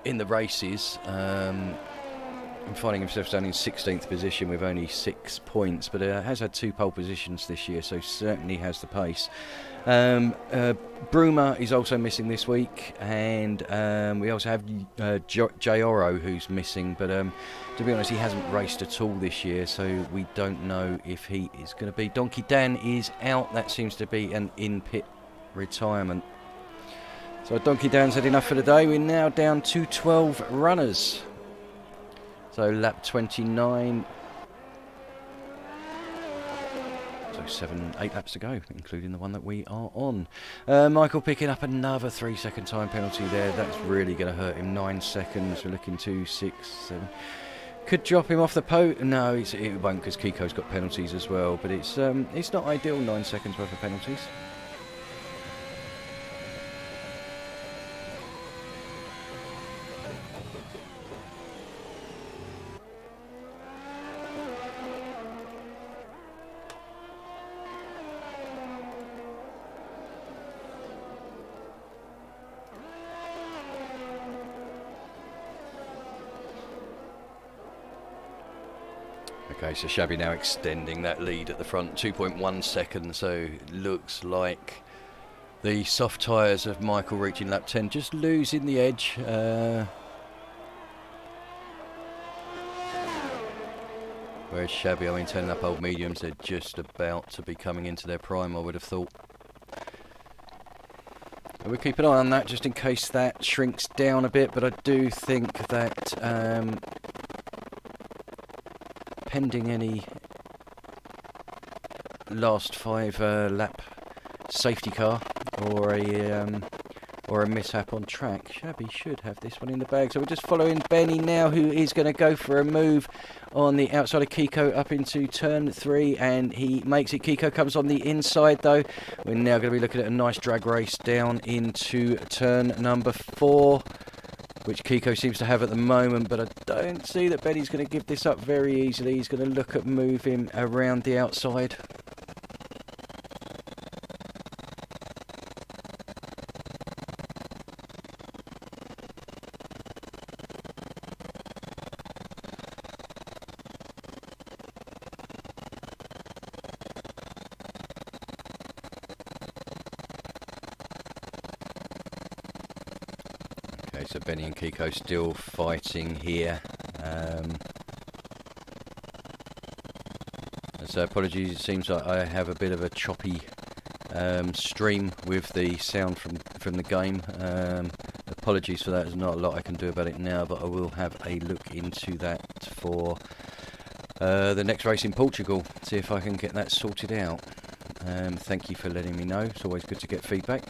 [SPEAKER 1] in the races, and finding himself down in 16th position with only 6 points, but has had 2 pole positions this year, so certainly has the pace. Bruma is also missing this week, and we also have Jayoro, who's missing, but to be honest, he hasn't raced at all this year, so we don't know if he is going to be. Donkey Dan is out. That seems to be an in-pit retirement. So Donkey Dan's had enough for the day. We're now down to 12 runners. So lap 29. So 7-8 laps to go, including the one that we are on. Michael picking up another 3-second time penalty there. That's really going to hurt him. 9 seconds. We're looking 2, 6, 7. Could drop him off the podium. No, it won't, because Kiko's got penalties as well. But it's not ideal. 9 seconds worth of penalties. Okay, so Shabby now extending that lead at the front, 2.1 seconds, so looks like the soft tyres of Michael reaching lap 10, just losing the edge. Whereas Shabby, I mean, 10 lap old mediums, they're just about to be coming into their prime, I would have thought. And we'll keep an eye on that just in case that shrinks down a bit, but I do think that pending any last 5 lap safety car, or a mishap on track. Shabby should have this one in the bag. So we're just following Benny now, who is going to go for a move on the outside of Kiko up into turn 3, and he makes it. Kiko comes on the inside though. We're now going to be looking at a nice drag race down into turn number 4, which Kiko seems to have at the moment, but I don't see that Benny's going to give this up very easily. He's going to look at moving around the outside. Okay, so Benny and Kiko still fighting here. So apologies, it seems like I have a bit of a choppy stream with the sound from the game. Apologies for that, there's not a lot I can do about it now, but I will have a look into that for the next race in Portugal, see if I can get that sorted out. Thank you for letting me know, it's always good to get feedback.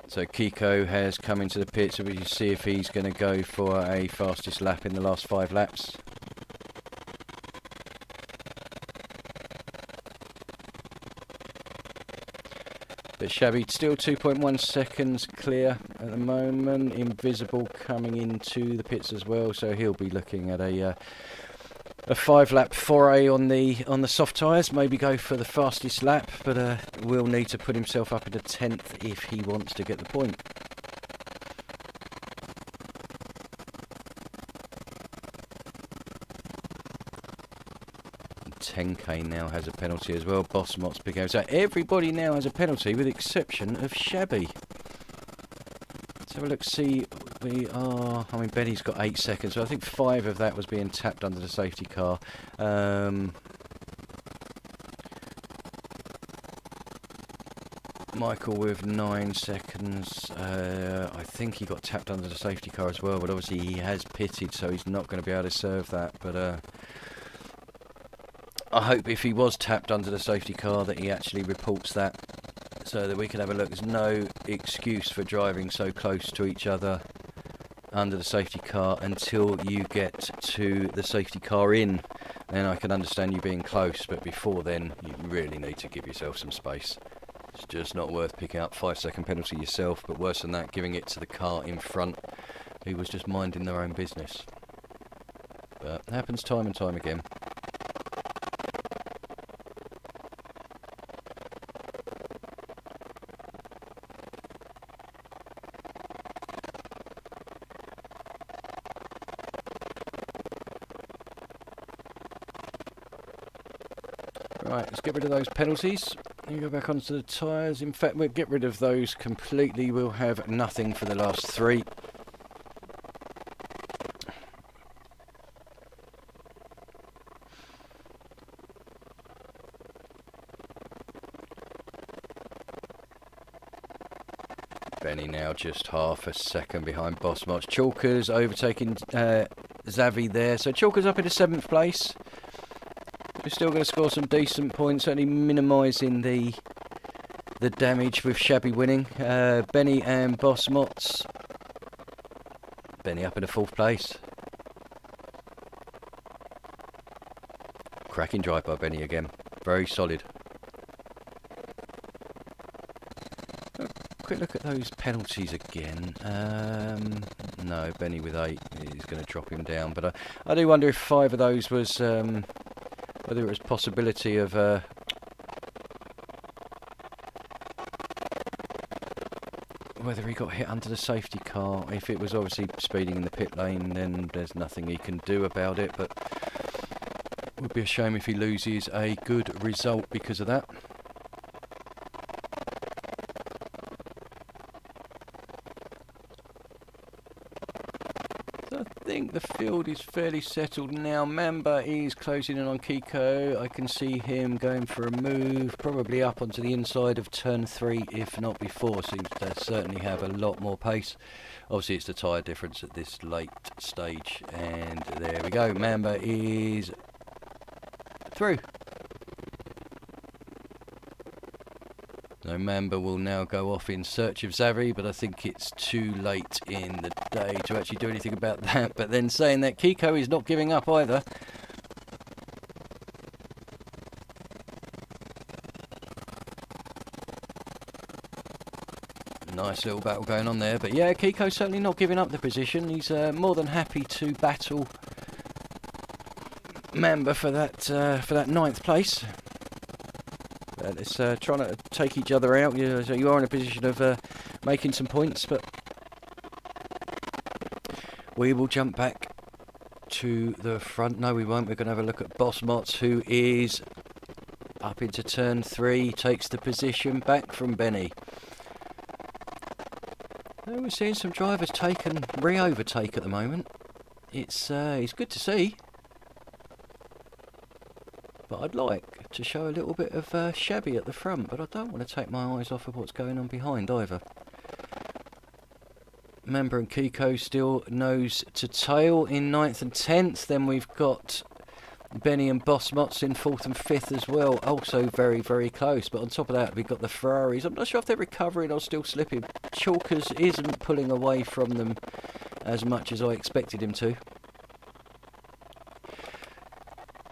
[SPEAKER 1] So Kiko has come into the pit, so we can see if he's going to go for a fastest lap in the last 5 laps. But Shabby still 2.1 seconds clear at the moment. Invisible coming into the pits as well, so he'll be looking at a 5-lap foray on the soft tyres, maybe go for the fastest lap, but will need to put himself up into 10th if he wants to get the point. And 10k now has a penalty as well. Boss Mott's big out. So everybody now has a penalty with the exception of Shabby. Let's have a look, see. We are, I mean, Benny's got 8 seconds, so I think 5 of that was being tapped under the safety car. Michael with 9 seconds. I think he got tapped under the safety car as well, but obviously he has pitted, so he's not going to be able to serve that. But I hope if he was tapped under the safety car that he actually reports that, so that we can have a look. There's no excuse for driving so close to each other under the safety car until you get to the safety car in. Then I can understand you being close, but before then you really need to give yourself some space. It's just not worth picking up 5-second penalty yourself, but worse than that, giving it to the car in front who was just minding their own business. But it happens time and time again. Right, let's get rid of those penalties. You go back onto the tyres. In fact, we'll get rid of those completely. We'll have nothing for the last 3. Benny now just half a second behind Boss Mott. Chalker's overtaking Xavi there. So Chalker's up into 7th place. We're still going to score some decent points, only minimising the damage with Shabby winning. Benny and Boss Mott's. Benny up in 4th place. Cracking drive by Benny again. Very solid. Quick look at those penalties again. No, Benny with 8 is going to drop him down. But I do wonder if 5 of those was... whether it was possibility of whether he got hit under the safety car. If it was obviously speeding in the pit lane, then there's nothing he can do about it, but it would be a shame if he loses a good result because of that. I think the field is fairly settled now. Mamba is closing in on Kiko. I can see him going for a move, probably up onto the inside of turn 3, if not before. Seems to certainly have a lot more pace. Obviously, it's the tyre difference at this late stage. And there we go. Mamba is through. So Mamba will now go off in search of Xavi, but I think it's too late in the day to actually do anything about that. But then saying that, Kiko is not giving up either. Nice little battle going on there. But yeah, Kiko's certainly not giving up the position. He's more than happy to battle Mamba for that ninth place. It's trying to take each other out. So you are in a position of making some points, but we will jump back to the front. No, we won't. We're going to have a look at Boss Mots, who is up into turn 3, takes the position back from Benny. We're seeing some drivers take and re-overtake at the moment. It's good to see. But I'd like to show a little bit of Shabby at the front, but I don't want to take my eyes off of what's going on behind either. Mamba and Kiko still nose to tail in 9th and 10th. Then we've got Benny and Boss Mots in 4th and 5th as well. Also very, very close. But on top of that, we've got the Ferraris. I'm not sure if they're recovering or still slipping. Chalkers isn't pulling away from them as much as I expected him to.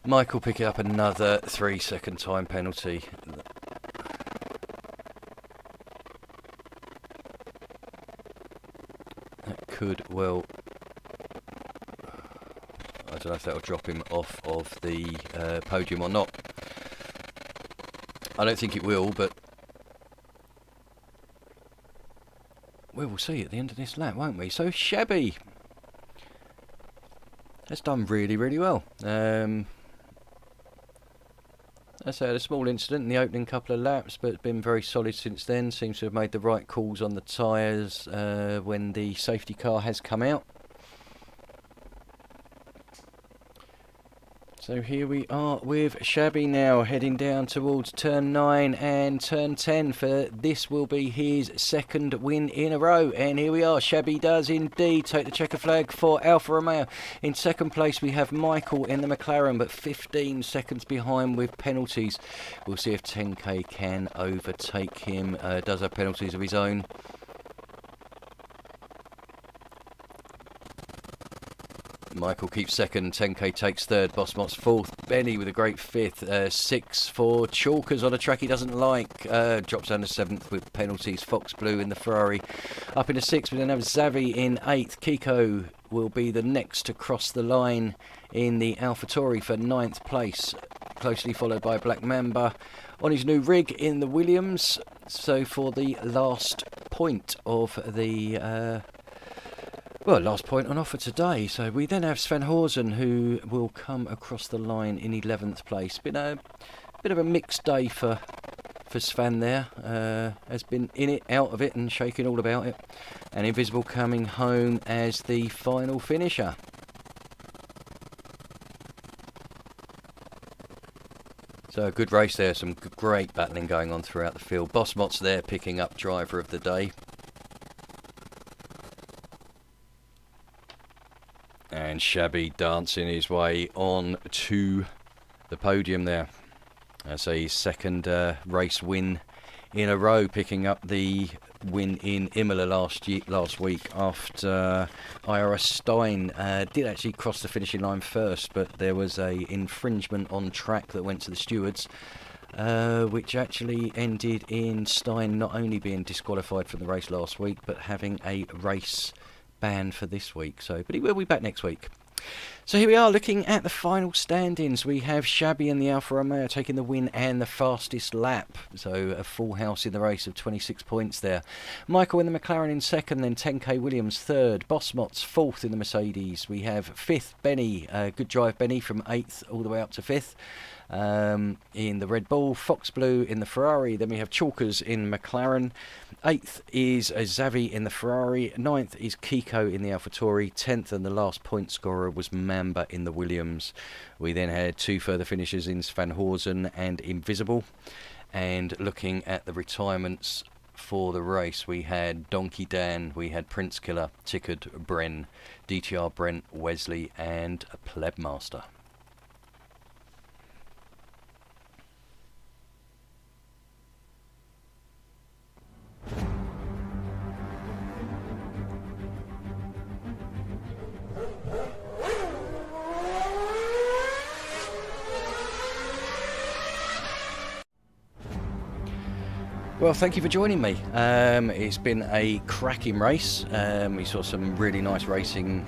[SPEAKER 1] Michael picking up another 3-second time penalty. That could well... I don't know if that'll drop him off of the podium or not. I don't think it will, but we will see at the end of this lap, won't we? So Shabby has done really, really well. As I had a small incident in the opening couple of laps, but it's been very solid since then. Seems to have made the right calls on the tyres when the safety car has come out. So here we are with Shabby now, heading down towards turn 9 and turn 10, for this will be his second win in a row. And here we are, Shabby does indeed take the checker flag for Alfa Romeo. In second place we have Michael in the McLaren, but 15 seconds behind with penalties. We'll see if 10K can overtake him. Does have penalties of his own. Michael keeps second, 10K takes third, Boss Mots fourth, Benny with a great fifth, 6 for Chalkers on a track he doesn't like, drops down to 7th with penalties, Fox Blue in the Ferrari. Up into 6th, we then have Xavi in 8th, Kiko will be the next to cross the line in the AlphaTauri for 9th place, closely followed by Black Mamba on his new rig in the Williams. So for the last point of the... last point on offer today. So we then have Sven Horsen, who will come across the line in 11th place. Been a bit of a mixed day for Sven there. Has been in it, out of it, and shaking all about it. And Invisible coming home as the final finisher. So a good race there. Some great battling going on throughout the field. Boss Mots there picking up driver of the day. And Shabby dancing his way on to the podium there. That's a second race win in a row, picking up the win in Imola last week after IRS Stein did actually cross the finishing line first, but there was a infringement on track that went to the stewards, which actually ended in Stein not only being disqualified from the race last week, but having a race ban for this week. But he will be back next week. So here we are looking at the final standings. We have Shabby and the Alfa Romeo taking the win and the fastest lap. So a full house in the race of 26 points there. Michael in the McLaren in second, then 10K Williams third. Boss Mots fourth in the Mercedes. We have fifth Benny, good drive Benny from 8th all the way up to 5th. In the Red Bull, Fox Blue in the Ferrari, then we have Chalkers in McLaren, 8th is Xavi in the Ferrari, 9th is Kiko in the AlphaTauri, 10th and the last point scorer was Mamba in the Williams. We then had 2 further finishes in Sven Horsen and Invisible. And looking at the retirements for the race, we had Donkey Dan, we had Prince Killer, Tickard, Bren, DTR Brent, Wesley and Plebmaster. Well, thank you for joining me. It's been a cracking race. We saw some really nice racing,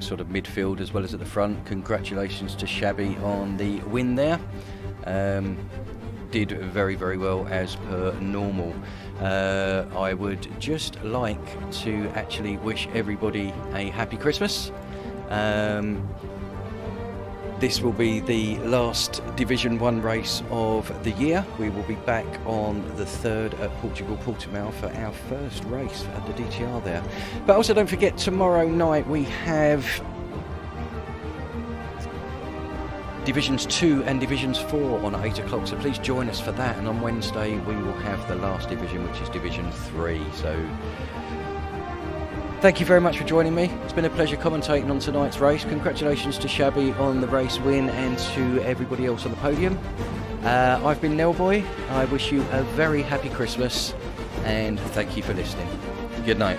[SPEAKER 1] sort of midfield as well as at the front. Congratulations to Shabby on the win there. Did very, very well as per normal. I would just like to actually wish everybody a happy Christmas. This will be the last Division 1 race of the year. We will be back on the 3rd at Portugal Portimao for our first race at the DTR there. But also don't forget, tomorrow night we have Divisions 2 and Divisions 4 on at 8 o'clock, so please join us for that. And on Wednesday we will have the last division, which is Division 3. So thank you very much for joining me. It's been a pleasure commentating on tonight's race. Congratulations to Shabby on the race win and to everybody else on the podium. I've been Nellboy. I wish you a very happy Christmas and thank you for listening. Good night.